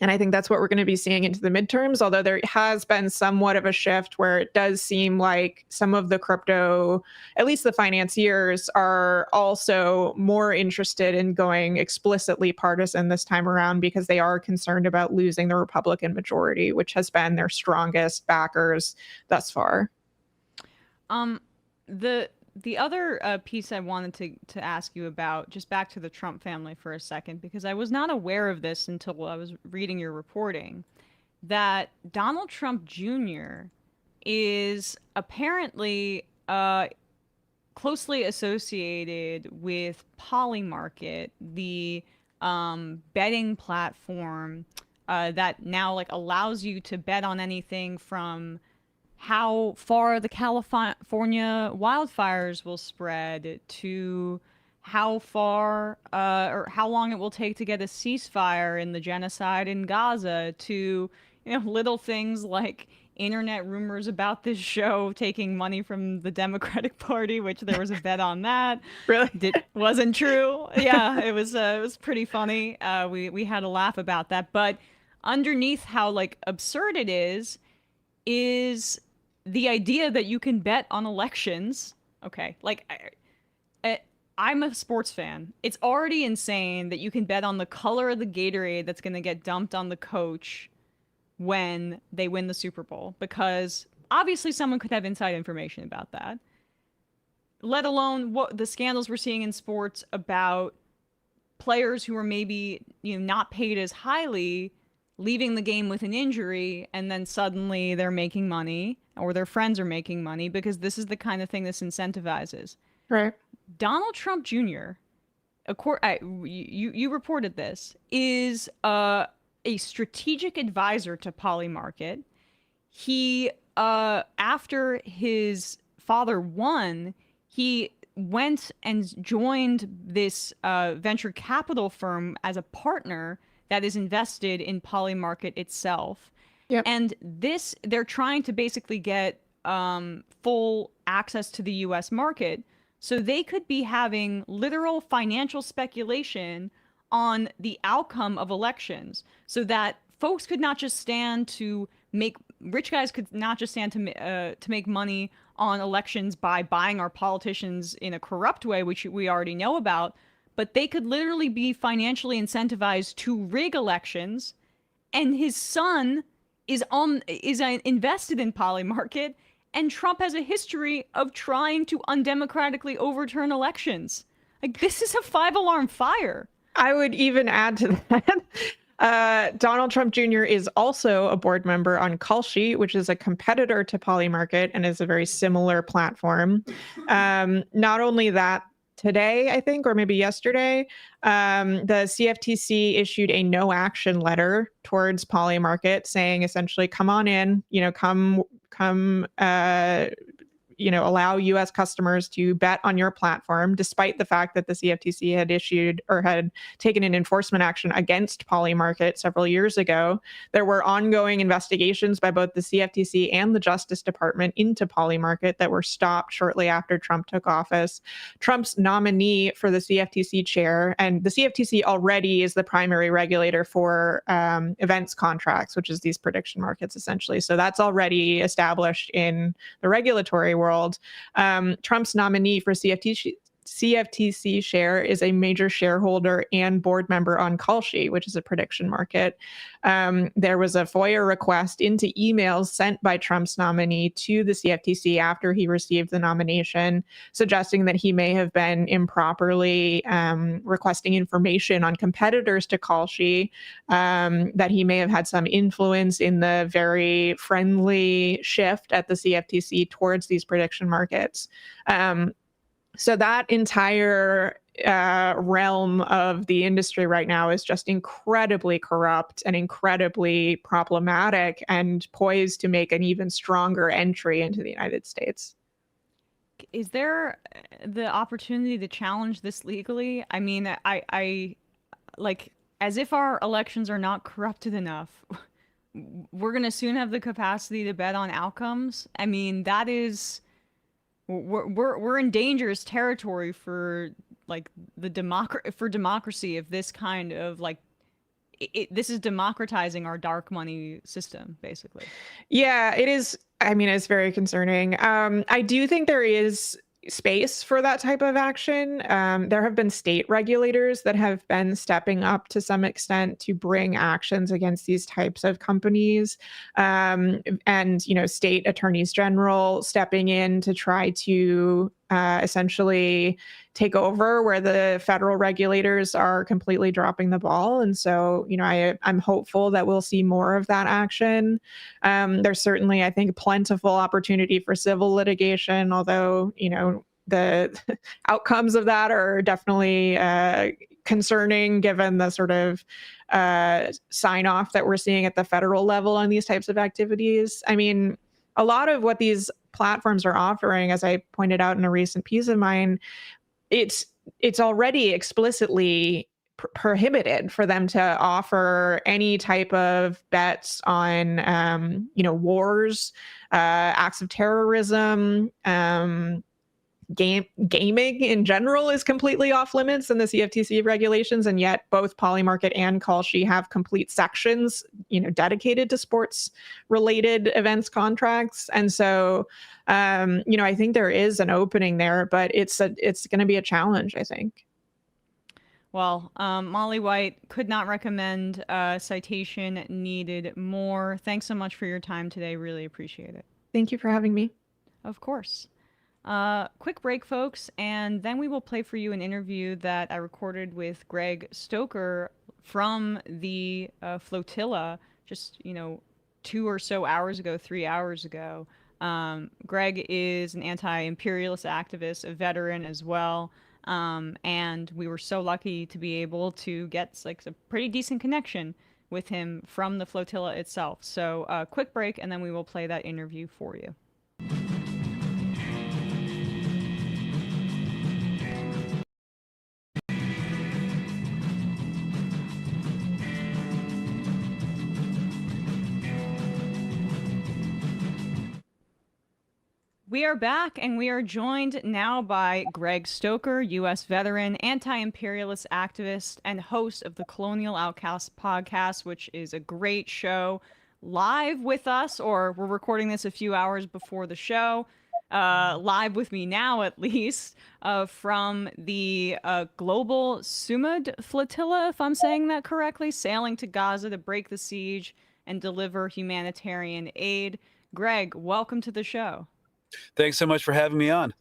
And I think that's what we're going to be seeing into the midterms, although there has been somewhat of a shift where it does seem like some of the crypto, at least the financiers, are also more interested in going explicitly partisan this time around because they are concerned about losing the Republican majority, which has been their strongest backers thus far. The other piece I wanted to ask you about, just back to the Trump family for a second, because I was not aware of this until I was reading your reporting, that Donald Trump Jr. is apparently closely associated with Polymarket, the betting platform that now like allows you to bet on anything from how far the California wildfires will spread to how far or how long it will take to get a ceasefire in the genocide in Gaza to, little things like internet rumors about this show taking money from the Democratic Party, which there was a bet on that. Really? Wasn't true. Yeah, it was pretty funny. We had a laugh about that. But underneath how like absurd it is the idea that you can bet on elections. Okay, like I'm a sports fan. It's already insane that you can bet on the color of the Gatorade that's going to get dumped on the coach when they win the Super Bowl, because obviously someone could have inside information about that. Let alone what the scandals we're seeing in sports about players who are maybe not paid as highly leaving the game with an injury, and then suddenly they're making money, or their friends are making money, because this is the kind of thing this incentivizes. Right. Donald Trump Jr., you reported this, is a strategic advisor to Polymarket. He, after his father won, he went and joined this venture capital firm as a partner that is invested in Polymarket itself. Yep. And they're trying to basically get full access to the US market, so they could be having literal financial speculation on the outcome of elections, so that folks could not just stand to make, rich guys could not just stand to make money on elections by buying our politicians in a corrupt way, which we already know about, but they could literally be financially incentivized to rig elections. And his son is invested in Polymarket, and Trump has a history of trying to undemocratically overturn elections. Like, this is a 5-alarm fire. I would even add to that. Donald Trump Jr. is also a board member on Kalshi, which is a competitor to Polymarket and is a very similar platform. Not only that, today, I think, or maybe yesterday, the CFTC issued a no action letter towards Polymarket saying essentially, come on in, come allow U.S. customers to bet on your platform, despite the fact that the CFTC had issued or had taken an enforcement action against Polymarket several years ago. There were ongoing investigations by both the CFTC and the Justice Department into Polymarket that were stopped shortly after Trump took office. Trump's nominee for the CFTC chair, and the CFTC already is the primary regulator for events contracts, which is these prediction markets, essentially. So that's already established in the regulatory world. Trump's nominee for CFTC share is a major shareholder and board member on Kalshi, which is a prediction market. There was a FOIA request into emails sent by Trump's nominee to the CFTC after he received the nomination, suggesting that he may have been improperly requesting information on competitors to Kalshi, that he may have had some influence in the very friendly shift at the CFTC towards these prediction markets. So that entire realm of the industry right now is just incredibly corrupt and incredibly problematic, and poised to make an even stronger entry into the United States. Is there the opportunity to challenge this legally? I mean, I like, as if our elections are not corrupted enough, we're going to soon have the capacity to bet on outcomes. I mean, that is... We're in dangerous territory for like the democracy of this kind of like this is democratizing our dark money system, basically. Yeah, it is. I mean, it's very concerning. I do think there is space for that type of action. There have been state regulators that have been stepping up to some extent to bring actions against these types of companies, and state attorneys general stepping in to try to essentially take over where the federal regulators are completely dropping the ball. And so, I'm hopeful that we'll see more of that action. There's certainly, I think, plentiful opportunity for civil litigation, although, the outcomes of that are definitely concerning given the sort of sign off that we're seeing at the federal level on these types of activities. I mean, a lot of what these platforms are offering, as I pointed out in a recent piece of mine, it's already explicitly prohibited for them to offer any type of bets on, wars, acts of terrorism, gaming in general is completely off limits in the CFTC regulations, and yet both Polymarket and Kalshi have complete sections, dedicated to sports related events contracts. And so, I think there is an opening there, but it's going to be a challenge, I think. Well, Molly White, could not recommend Citation Needed more. Thanks so much for your time today. Really appreciate it. Thank you for having me. Of course. Quick break, folks, and then we will play for you an interview that I recorded with Greg Stoker from the flotilla just, 3 hours ago. Greg is an anti-imperialist activist, a veteran as well. And we were so lucky to be able to get like a pretty decent connection with him from the flotilla itself. So quick break, and then we will play that interview for you. We are back, and we are joined now by Greg Stoker, U.S. veteran, anti-imperialist activist, and host of the Colonial Outcasts Podcast, which is a great show. Live with us, or we're recording this a few hours before the show, live with me now at least, from the Global Sumud Flotilla, if I'm saying that correctly, sailing to Gaza to break the siege and deliver humanitarian aid. Greg, welcome to the show. Thanks so much for having me on.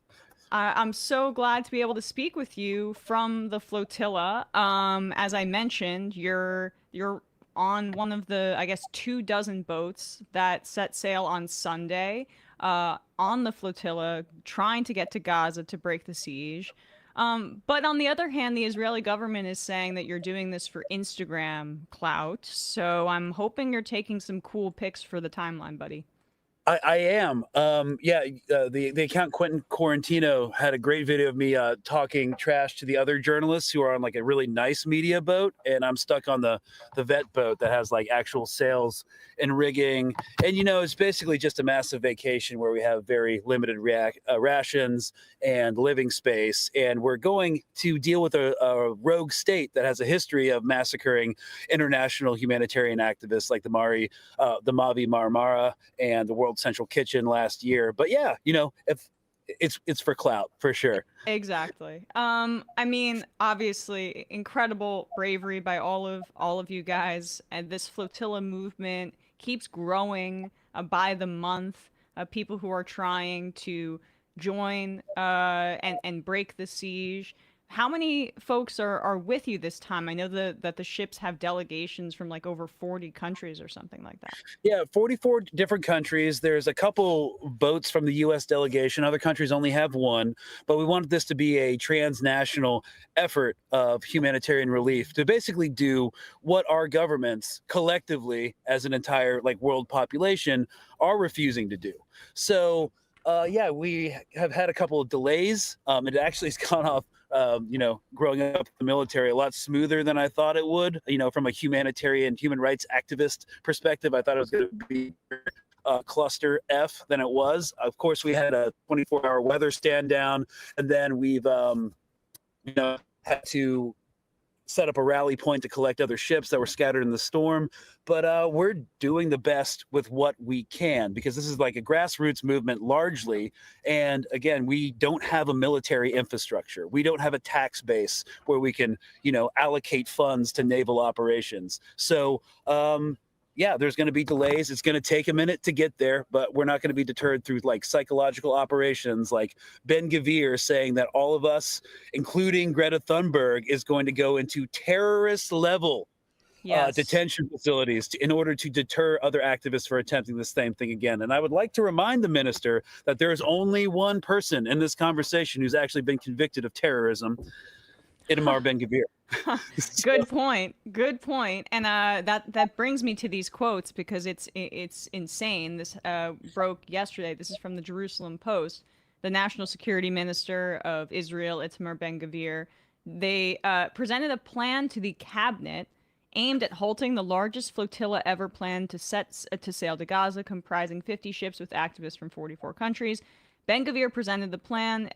I'm so glad to be able to speak with you from the flotilla. As I mentioned, you're on one of the, I guess, 24 boats that set sail on Sunday on the flotilla, trying to get to Gaza to break the siege. But on the other hand, the Israeli government is saying that you're doing this for Instagram clout. So I'm hoping you're taking some cool pics for the timeline, buddy. I am. The account Quentin Quarantino had a great video of me talking trash to the other journalists who are on like a really nice media boat, and I'm stuck on the vet boat that has like actual sails and rigging. And it's basically just a massive vacation where we have very limited rations and living space, and we're going to deal with a rogue state that has a history of massacring international humanitarian activists like the Mavi Marmara and the World Central Kitchen last year. But yeah, if it's for clout for sure. Exactly. I mean, obviously incredible bravery by all of you guys, and this flotilla movement keeps growing by the month. People who are trying to join and break the siege. How many folks are with you this time? I know that the ships have delegations from like over 40 countries or something like that. Yeah, 44 different countries. There's a couple boats from the U.S. delegation. Other countries only have one. But we wanted this to be a transnational effort of humanitarian relief to basically do what our governments collectively as an entire like world population are refusing to do. So, we have had a couple of delays. It actually has gone off growing up in the military a lot smoother than I thought it would. From a humanitarian human rights activist perspective, I thought it was going to be cluster F than it was. Of course, we had a 24-hour weather stand down, and then we've had to set up a rally point to collect other ships that were scattered in the storm. But we're doing the best with what we can, because this is like a grassroots movement largely. And again, we don't have a military infrastructure. We don't have a tax base where we can, allocate funds to naval operations. So, yeah, there's going to be delays. It's going to take a minute to get there, but we're not going to be deterred through like psychological operations, like Ben-Gvir saying that all of us, including Greta Thunberg, is going to go into terrorist level detention facilities in order to deter other activists for attempting the same thing again. And I would like to remind the minister that there is only one person in this conversation who's actually been convicted of terrorism, Itamar Ben-Gvir. Good point. And that brings me to these quotes, because it's insane. This broke yesterday. This is from the Jerusalem Post. The National Security Minister of Israel, Itamar Ben-Gvir, they presented a plan to the cabinet aimed at halting the largest flotilla ever planned to sail to Gaza, comprising 50 ships with activists from 44 countries. Ben-Gvir presented the plan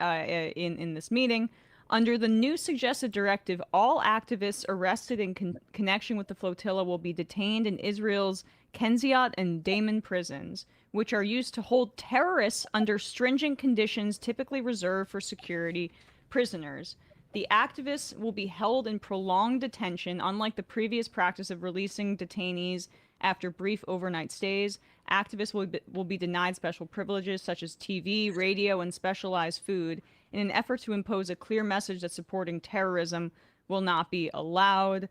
in this meeting. Under the new suggested directive, all activists arrested in connection with the flotilla will be detained in Israel's Kenziot and Damon prisons, which are used to hold terrorists under stringent conditions typically reserved for security prisoners. The activists will be held in prolonged detention, unlike the previous practice of releasing detainees after brief overnight stays. Activists will be denied special privileges such as TV, radio, and specialized food, in an effort to impose a clear message that supporting terrorism will not be allowed.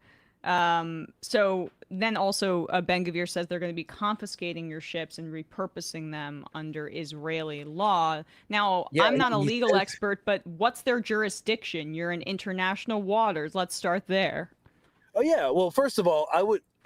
So then also Ben-Gvir says they're going to be confiscating your ships and repurposing them under Israeli law. Now, I'm not a legal expert, but what's their jurisdiction? You're in international waters. Let's start there. Oh, yeah. Well, first of all,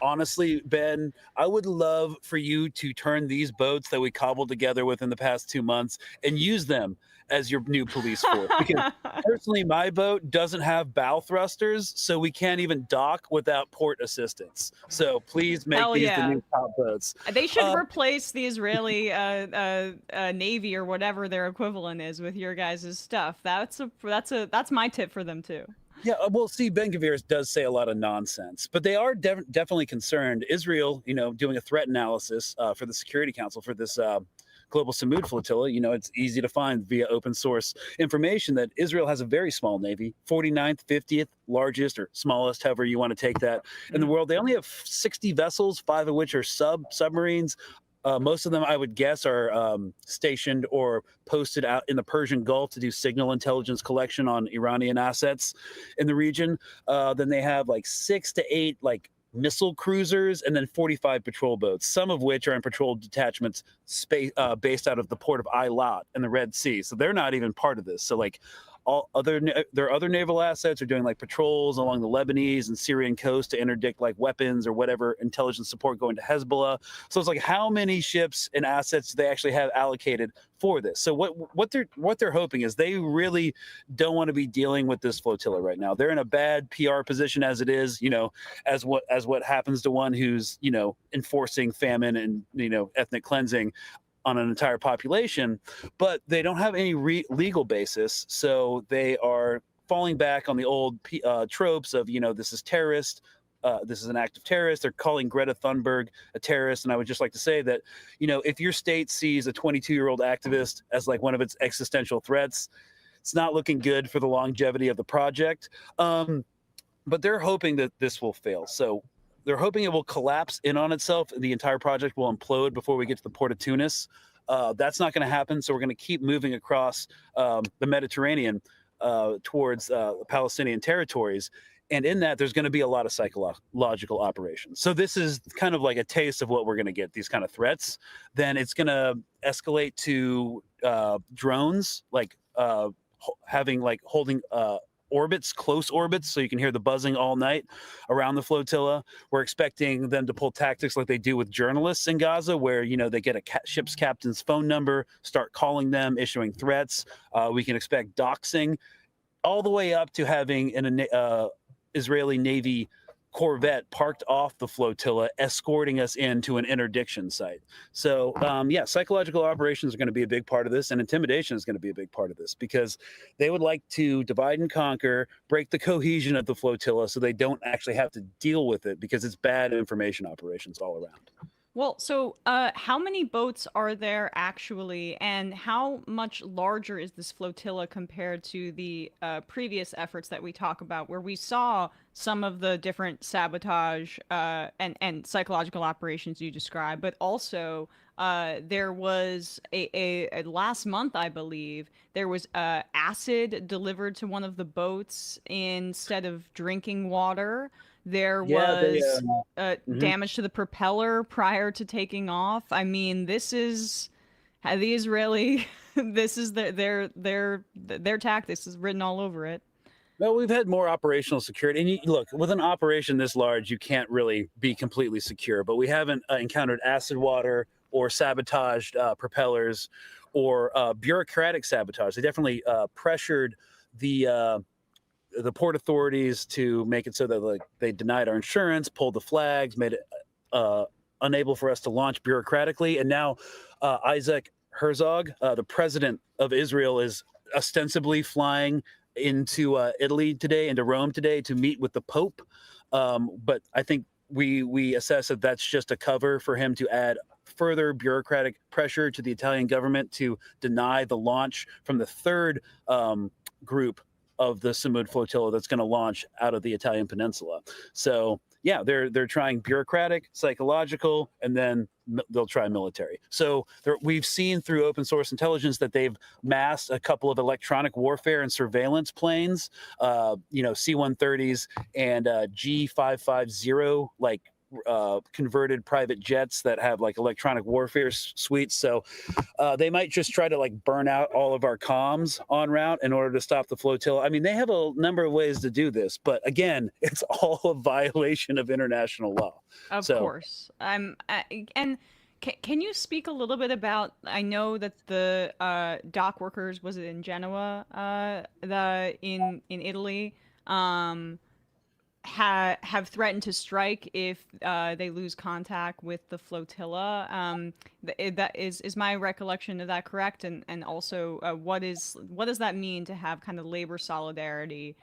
honestly, Ben, I would love for you to turn these boats that we cobbled together within the past 2 months and use them as your new police force. Because personally, my boat doesn't have bow thrusters, so we can't even dock without port assistance. So please make these the new top boats. They should replace the Israeli Navy or whatever their equivalent is with your guys' stuff. That's my tip for them too. Yeah, well, see, Ben-Gvir does say a lot of nonsense, but they are definitely concerned. Israel, doing a threat analysis for the Security Council for this Global Sumud Flotilla, it's easy to find via open source information that Israel has a very small navy, 49th, 50th largest or smallest, however you want to take that, in the world. They only have 60 vessels, 5 of which are submarines. Most of them, I would guess, are stationed or posted out in the Persian Gulf to do signal intelligence collection on Iranian assets in the region. Then they have like 6 to 8 missile cruisers, and then 45 patrol boats, some of which are in patrol detachments based out of the port of Eilat in the Red Sea. So they're not even part of this. So their other naval assets are doing patrols along the Lebanese and Syrian coast to interdict weapons or whatever intelligence support going to Hezbollah. So it's how many ships and assets do they actually have allocated for this? So what they're hoping is they really don't want to be dealing with this flotilla right now. They're in a bad PR position as it is, as what happens to one who's enforcing famine and ethnic cleansing on an entire population, but they don't have any legal basis. So they are falling back on the old tropes of, this is terrorist. This is an act of terrorist. They're calling Greta Thunberg a terrorist. And I would just like to say that, if your state sees a 22-year-old activist as one of its existential threats, it's not looking good for the longevity of the project. But they're hoping that this will fail. So they're hoping it will collapse in on itself. The entire project will implode before we get to the port of Tunis. That's not going to happen. So we're going to keep moving across the Mediterranean towards Palestinian territories. And in that, there's going to be a lot of psychological operations. So this is kind of like a taste of what we're going to get, these kind of threats. Then it's going to escalate to drones, holding orbits, close orbits, so you can hear the buzzing all night around the flotilla. We're expecting them to pull tactics like they do with journalists in Gaza, where they get a ship's captain's phone number, start calling them, issuing threats. We can expect doxing, all the way up to having an Israeli Navy Corvette parked off the flotilla, escorting us into an interdiction site. So, psychological operations are going to be a big part of this, and intimidation is going to be a big part of this, because they would like to divide and conquer, break the cohesion of the flotilla so they don't actually have to deal with it, because it's bad information operations all around. Well, so how many boats are there actually, and how much larger is this flotilla compared to the previous efforts that we talk about, where we saw some of the different sabotage and psychological operations you described, but also there was a last month, I believe, there was acid delivered to one of the boats instead of drinking water. There was damage to the propeller prior to taking off. I mean, this is the Israeli. This is their tactics is written all over it. Well, we've had more operational security. And look, with an operation this large, you can't really be completely secure. But we haven't encountered acid water or sabotaged propellers or bureaucratic sabotage. They definitely pressured the port authorities to make it so that they denied our insurance, pulled the flags, made it unable for us to launch bureaucratically. And now Isaac Herzog, the president of Israel, is ostensibly flying into Italy today, into Rome today, to meet with the Pope. But I think we assess that that's just a cover for him to add further bureaucratic pressure to the Italian government to deny the launch from the third group of the Sumud Flotilla that's going to launch out of the Italian peninsula. So yeah, they're trying bureaucratic, psychological, and then they'll try military. So we've seen through open source intelligence that they've massed a couple of electronic warfare and surveillance planes, C-130s and G550, converted private jets that have electronic warfare suites. So they might just try to burn out all of our comms en route in order to stop the flotilla. I mean, they have a number of ways to do this, but again, it's all a violation of international law. Of course. And can you speak a little bit about, I know that the dock workers, was it in Genoa, in Italy, have threatened to strike if they lose contact with the flotilla. That is my recollection of that correct? And also, what does that mean to have kind of labor solidarity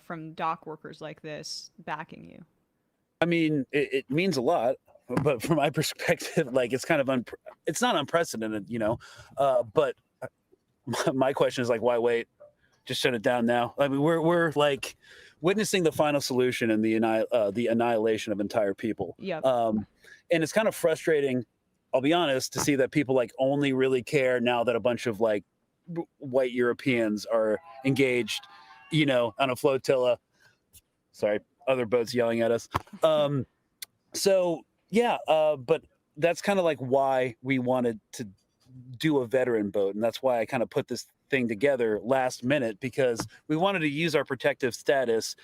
from dock workers like this backing you? I mean, it means a lot, but from my perspective, it's kind of it's not unprecedented, but my question is why wait? Just shut it down now. I mean, we're witnessing the final solution in the annihilation of entire people. Yeah. And it's kind of frustrating, I'll be honest, to see that people only really care now that a bunch of white Europeans are engaged, on a flotilla. Sorry, other boats yelling at us. So yeah, but that's kind of why we wanted to do a veteran boat, and that's why I kind of put this thing together last minute, because we wanted to use our protective status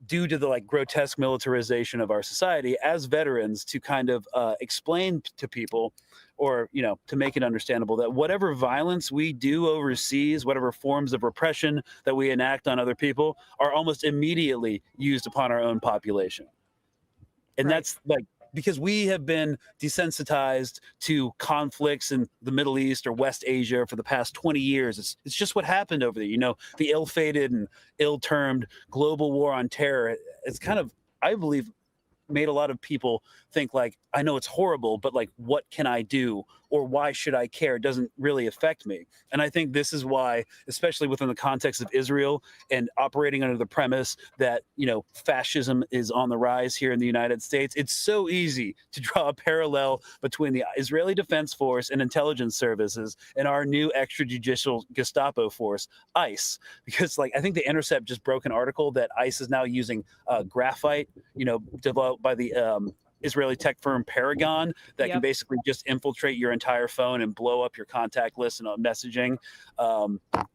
due to the grotesque militarization of our society as veterans to kind of explain to people, or to make it understandable, that whatever violence we do overseas, whatever forms of repression that we enact on other people, are almost immediately used upon our own population. And right. That's because we have been desensitized to conflicts in the Middle East or West Asia for the past 20 years. It's just what happened over there. The ill-fated and ill-termed global war on terror. It's kind of, I believe, made a lot of people think I know it's horrible, but what can I do, or why should I care? It doesn't really affect me. And I think this is why, especially within the context of Israel and operating under the premise that, fascism is on the rise here in the United States, it's so easy to draw a parallel between the Israeli Defense Force and intelligence services and our new extrajudicial Gestapo force, ICE. Because I think The Intercept just broke an article that ICE is now using graphite, developed by the Israeli tech firm Paragon, that can basically just infiltrate your entire phone and blow up your contact list and messaging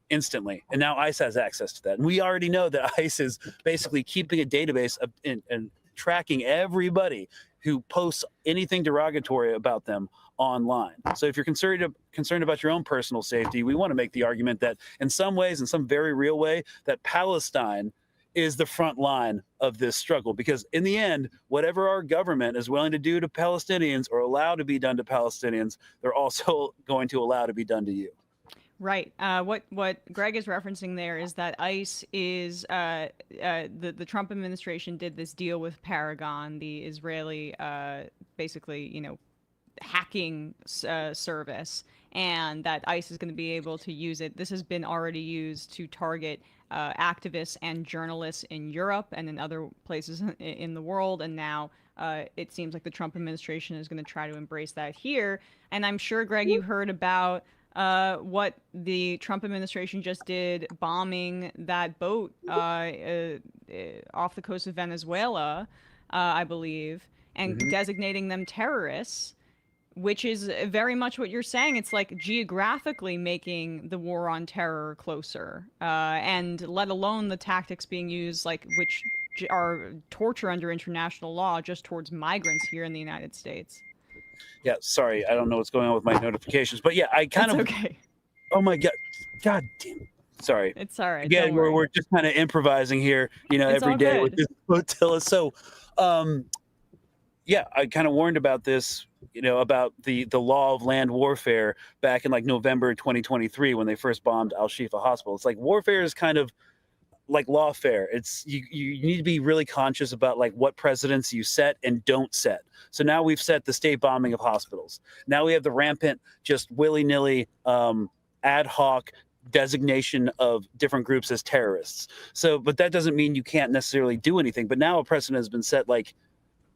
instantly. And now ICE has access to that. And we already know that ICE is basically keeping a database and tracking everybody who posts anything derogatory about them online. So if you're concerned about your own personal safety, we want to make the argument that in some ways, in some very real way, that Palestine is the front line of this struggle, because in the end, whatever our government is willing to do to Palestinians or allow to be done to Palestinians, they're also going to allow to be done to you. Right. What Greg is referencing there is that ICE is the Trump administration did this deal with Paragon, the Israeli basically hacking service, and that ICE is going to be able to use it. This has been already used to target activists and journalists in Europe and in other places in the world, and now it seems like the Trump administration is going to try to embrace that here. And I'm sure, Greg, you heard about what the Trump administration just did, bombing that boat off the coast of Venezuela, I believe, and designating them terrorists, which is very much what you're saying. It's like geographically making the war on terror closer, and let alone the tactics being used, like which are torture under international law, just towards migrants here in the United States. Yeah, sorry, I don't know what's going on with my notifications, but yeah, I kind of. Okay. Oh my God damn it. Sorry. It's all right. Again, we're just kind of improvising here, every day with this flotilla. So, yeah, I kind of warned about this, about the law of land warfare back in like November 2023 when they first bombed Al-Shifa Hospital. It's like warfare is kind of like lawfare. It's you need to be really conscious about like what precedents you set and don't set. So now we've set the state bombing of hospitals. Now we have the rampant, just willy-nilly, ad hoc designation of different groups as terrorists. So, but that doesn't mean you can't necessarily do anything. But now a precedent has been set, like,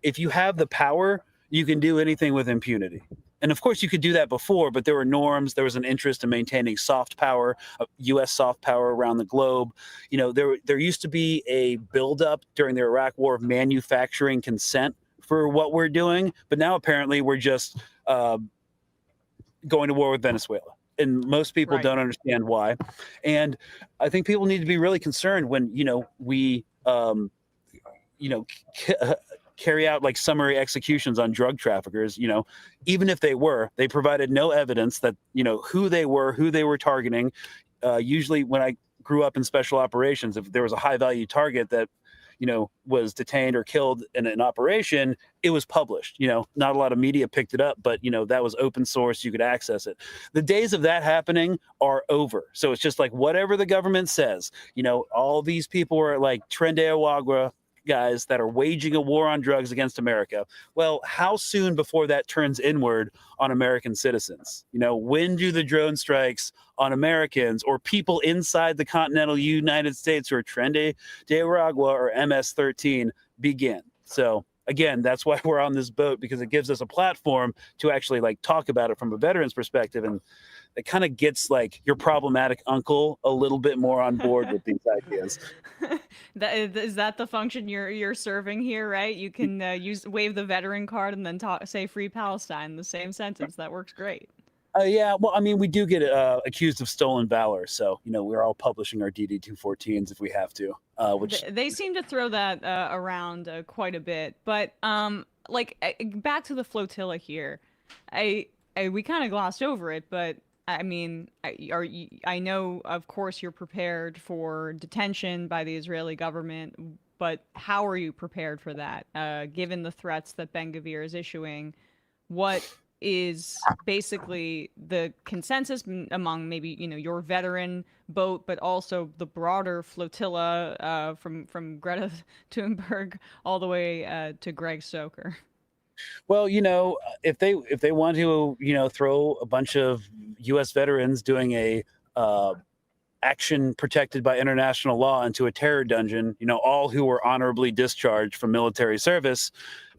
if you have the power, you can do anything with impunity. And of course, you could do that before, but there were norms. There was an interest in maintaining soft power, U.S. soft power around the globe. There used to be a buildup during the Iraq War of manufacturing consent for what we're doing, but now apparently we're just going to war with Venezuela. And most people don't understand why. And I think people need to be really concerned when we carry out like summary executions on drug traffickers. Even if they provided no evidence that who they were targeting. Usually when I grew up in special operations, if there was a high value target that was detained or killed in an operation, it was published. Not a lot of media picked it up, but that was open source. You could access it. The days of that happening are over. So it's just like whatever the government says. All these people are like Tren de Aragua guys that are waging a war on drugs against America. Well, how soon before that turns inward on American citizens? When do the drone strikes on Americans or people inside the continental United States who are Tren de Aragua or MS-13 begin? So again, that's why we're on this boat, because it gives us a platform to actually like talk about it from a veteran's perspective. And it kind of gets like your problematic uncle a little bit more on board with these ideas. Is that the function you're serving here, right? You can wave the veteran card and then say "Free Palestine" in the same sentence. That works great. Yeah, well, I mean, we do get accused of stolen valor, so we're all publishing our DD-214s if we have to. Which they seem to throw that around quite a bit, but back to the flotilla here, we kind of glossed over it, but I mean, I know, of course, you're prepared for detention by the Israeli government, but how are you prepared for that? Given the threats that Ben-Gvir is issuing, what is basically the consensus among maybe your veteran boat, but also the broader flotilla from Greta Thunberg all the way to Greg Stoker? Well, if they want to, throw a bunch of U.S. veterans doing a action protected by international law into a terror dungeon, all who were honorably discharged from military service,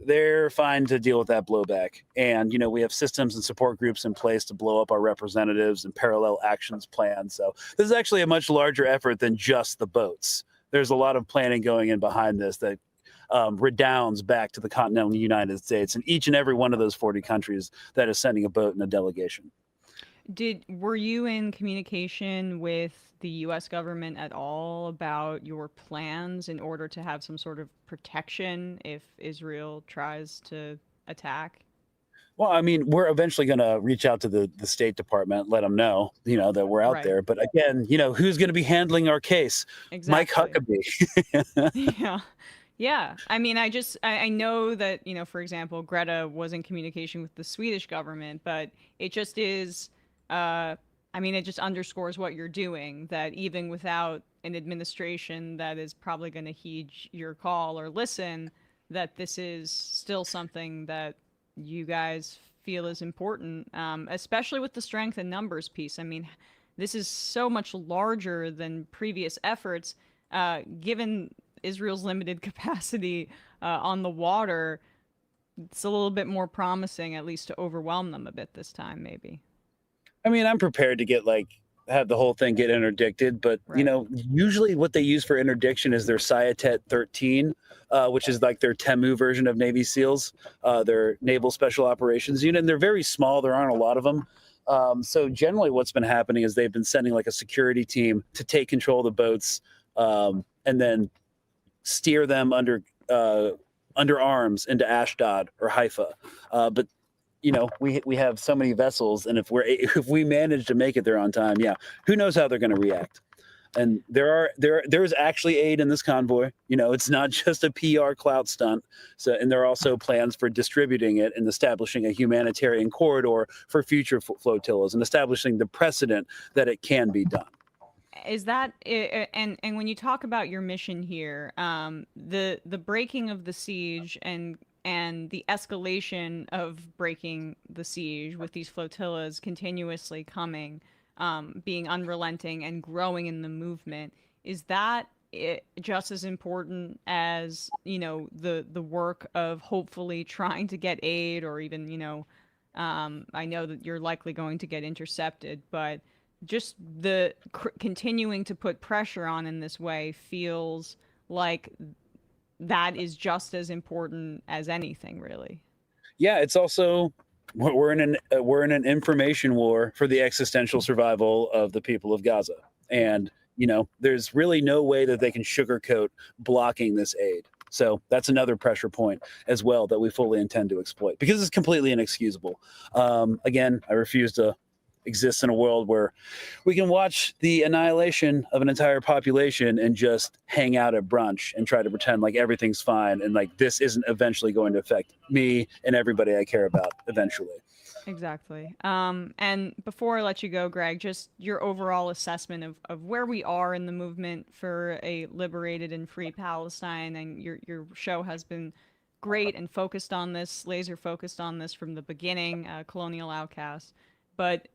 they're fine to deal with that blowback. And, we have systems and support groups in place to blow up our representatives and parallel actions plans. So this is actually a much larger effort than just the boats. There's a lot of planning going in behind this that redounds back to the continental United States and each and every one of those 40 countries that is sending a boat and a delegation. Were you in communication with the U.S. government at all about your plans in order to have some sort of protection if Israel tries to attack? Well, I mean, we're eventually going to reach out to the State Department, let them know, that we're out there. But again, who's going to be handling our case? Mike Huckabee. Yeah. Yeah. I mean, I know that, for example, Greta was in communication with the Swedish government, but it just is, it just underscores what you're doing, that even without an administration that is probably going to heed your call or listen, that this is still something that you guys feel is important, especially with the strength and numbers piece. I mean, this is so much larger than previous efforts, given Israel's limited capacity on the water. It's a little bit more promising, at least, to overwhelm them a bit this time, maybe. I mean, I'm prepared to have the whole thing get interdicted, but usually what they use for interdiction is their Citation 13, which is like their Temu version of Navy SEALs, their Naval Special Operations Unit. And they're very small. There aren't a lot of them. So generally what's been happening is they've been sending like a security team to take control of the boats, and then steer them under arms into Ashdod or Haifa. But we have so many vessels, and if we manage to make it there on time, who knows how they're going to react. And there's actually aid in this convoy. It's not just a PR clout stunt. So, and there are also plans for distributing it and establishing a humanitarian corridor for future flotillas and establishing the precedent that it can be done. Is that and when you talk about your mission here, the breaking of the siege and the escalation of breaking the siege with these flotillas continuously coming, being unrelenting and growing in the movement, is that just as important as the work of hopefully trying to get aid, or even I know that you're likely going to get intercepted, but just the continuing to put pressure on in this way feels like that is just as important as anything, really. Yeah, it's also we're in an information war for the existential survival of the people of Gaza, and there's really no way that they can sugarcoat blocking this aid. So that's another pressure point as well that we fully intend to exploit, because it's completely inexcusable. Again, I refuse to exist in a world where we can watch the annihilation of an entire population and just hang out at brunch and try to pretend like everything's fine and like this isn't eventually going to affect me and everybody I care about eventually. Exactly. And before I let you go, Greg, just your overall assessment of where we are in the movement for a liberated and free Palestine. And your show has been great and focused on this, laser focused on this from the beginning, Colonial Outcasts. But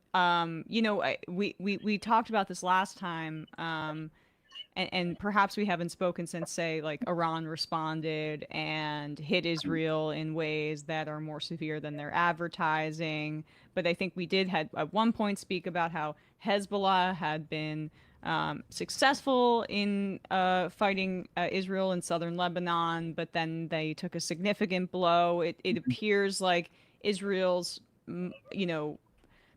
we talked about this last time, and perhaps we haven't spoken since, say, like Iran responded and hit Israel in ways that are more severe than their advertising. But I think we did at one point speak about how Hezbollah had been successful in fighting Israel in southern Lebanon, but then they took a significant blow. It appears like Israel's,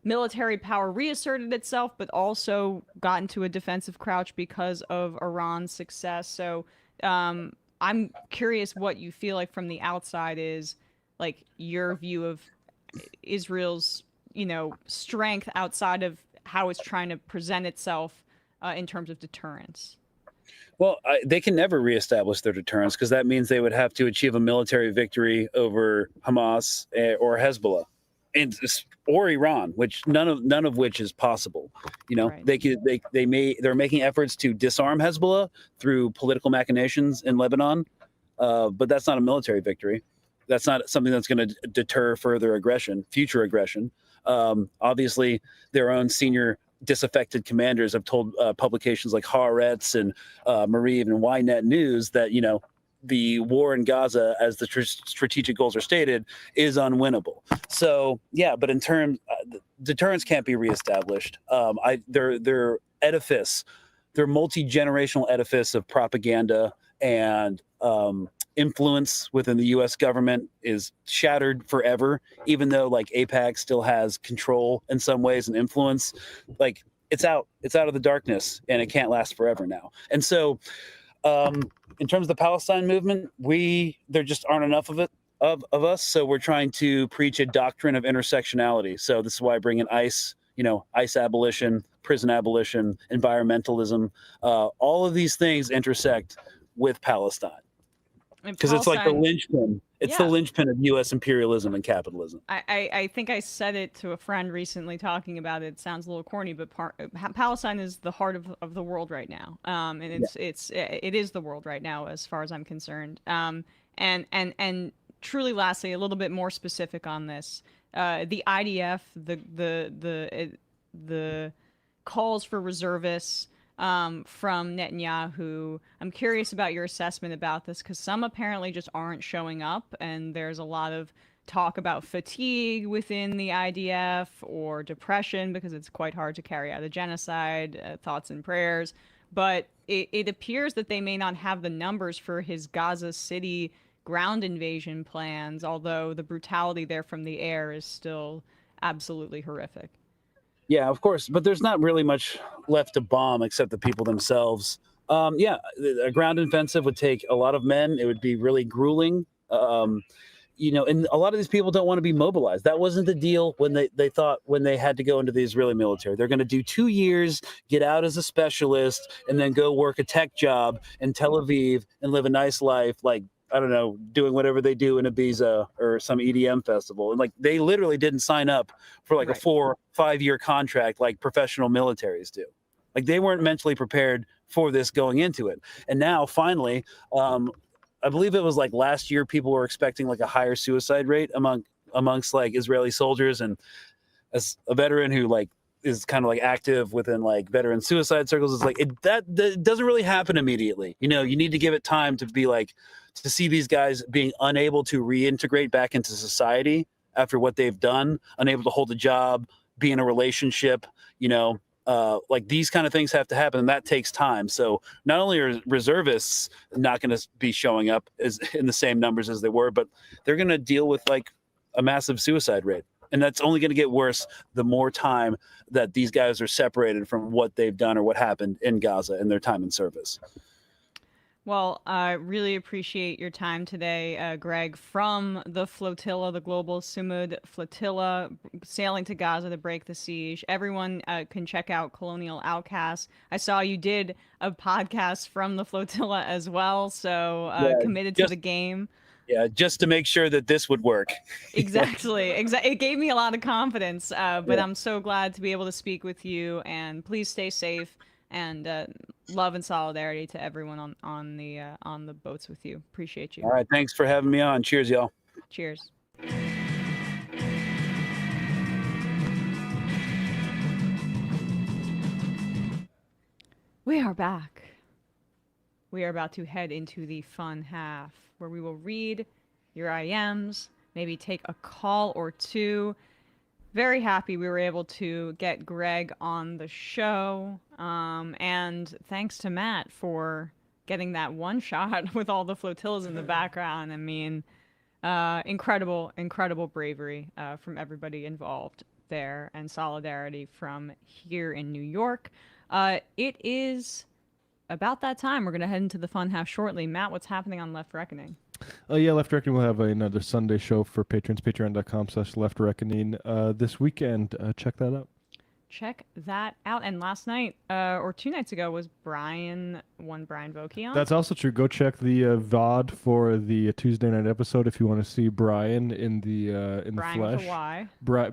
military power reasserted itself, but also got into a defensive crouch because of Iran's success. So I'm curious what you feel like from the outside is like your view of Israel's, strength outside of how it's trying to present itself in terms of deterrence. Well, they can never reestablish their deterrence, because that means they would have to achieve a military victory over Hamas or Hezbollah. Or Iran, which none of which is possible. Right. They're making efforts to disarm Hezbollah through political machinations in Lebanon, but that's not a military victory. That's not something that's going to deter further future aggression. Obviously, their own senior disaffected commanders have told publications like Haaretz and Mariv and Ynet News that the war in Gaza, as the strategic goals are stated, is unwinnable. So, yeah, but in terms, deterrence can't be reestablished. Their edifice, their multi-generational edifice of propaganda and influence within the U.S. government is shattered forever, even though like AIPAC still has control in some ways and influence. Like it's out of the darkness, and it can't last forever now. And so, in terms of the Palestine movement, there just aren't enough of it. of us. So we're trying to preach a doctrine of intersectionality. So this is why I bring in ICE, ICE abolition, prison abolition, environmentalism. All of these things intersect with Palestine. Because it's like the linchpin. It's the linchpin of U.S. imperialism and capitalism. I think I said it to a friend recently talking about it. It sounds a little corny, but Palestine is the heart of the world right now. And it is the world right now as far as I'm concerned. And truly, lastly, a little bit more specific on this, the IDF, the calls for reservists from Netanyahu. I'm curious about your assessment about this, because some apparently just aren't showing up, and there's a lot of talk about fatigue within the IDF or depression because it's quite hard to carry out a genocide, thoughts and prayers. But it appears that they may not have the numbers for his Gaza City ground invasion plans, although the brutality there from the air is still absolutely horrific. Yeah, of course, but there's not really much left to bomb except the people themselves. A ground offensive would take a lot of men. It would be really grueling. And a lot of these people don't want to be mobilized. That wasn't the deal when they thought when they had to go into the Israeli military. They're going to do 2 years, get out as a specialist, and then go work a tech job in Tel Aviv and live a nice life, like, I don't know, doing whatever they do in Ibiza or some EDM festival. And like, they literally didn't sign up for like a 4 or 5 year contract like professional militaries do. Like, they weren't mentally prepared for this going into it. And now finally, I believe it was like last year, people were expecting like a higher suicide rate amongst like Israeli soldiers. And as a veteran who like is kind of like active within like veteran suicide circles, it's like that doesn't really happen immediately. You need to give it time to be like, to see these guys being unable to reintegrate back into society after what they've done, unable to hold a job, be in a relationship, like these kind of things have to happen, and that takes time. So not only are reservists not going to be showing up as in the same numbers as they were, but they're going to deal with like a massive suicide rate. And that's only going to get worse the more time that these guys are separated from what they've done or what happened in Gaza in their time in service. Well, I really appreciate your time today, Greg, from the flotilla, the Global Sumud Flotilla, sailing to Gaza to break the siege. Everyone can check out Colonial Outcasts. I saw you did a podcast from the flotilla as well, so committed to the game. Yeah, just to make sure that this would work. Exactly. It gave me a lot of confidence, but I'm so glad to be able to speak with you, and please stay safe. And love and solidarity to everyone on the boats with you. Appreciate you. All right, thanks for having me on. Cheers, y'all. Cheers. We are back. We are about to head into the fun half, where we will read your IMs, maybe take a call or two. Very happy we were able to get Greg on the show. And thanks to Matt for getting that one shot with all the flotillas in the background. I mean, incredible bravery from everybody involved there, and solidarity from here in New York. It is about that time. We're going to head into the fun half shortly. Matt, what's happening on Left Reckoning? Left Reckoning will have another Sunday show for patrons, patreon.com/Left Reckoning this weekend. Check that out. Check that out. And last night, or 2 nights ago, was Brian Vokey on. That's also true. Go check the VOD for the Tuesday night episode if you want to see Brian in the Brian flesh. With a Y. Bryan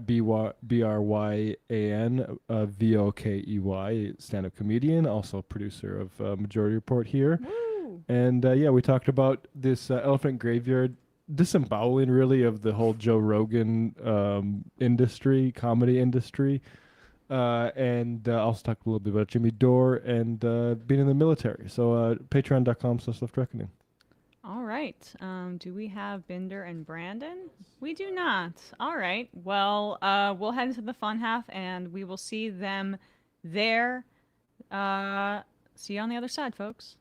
Vokey, stand-up comedian, also producer of Majority Report here. Woo! And we talked about this elephant graveyard disemboweling, really, of the whole Joe Rogan comedy industry. And also talked a little bit about Jimmy Dore and being in the military. So patreon.com/Left Reckoning. All right. Do we have Binder and Brandon? We do not. All right. Well, we'll head into the fun half, and we will see them there. See you on the other side, folks.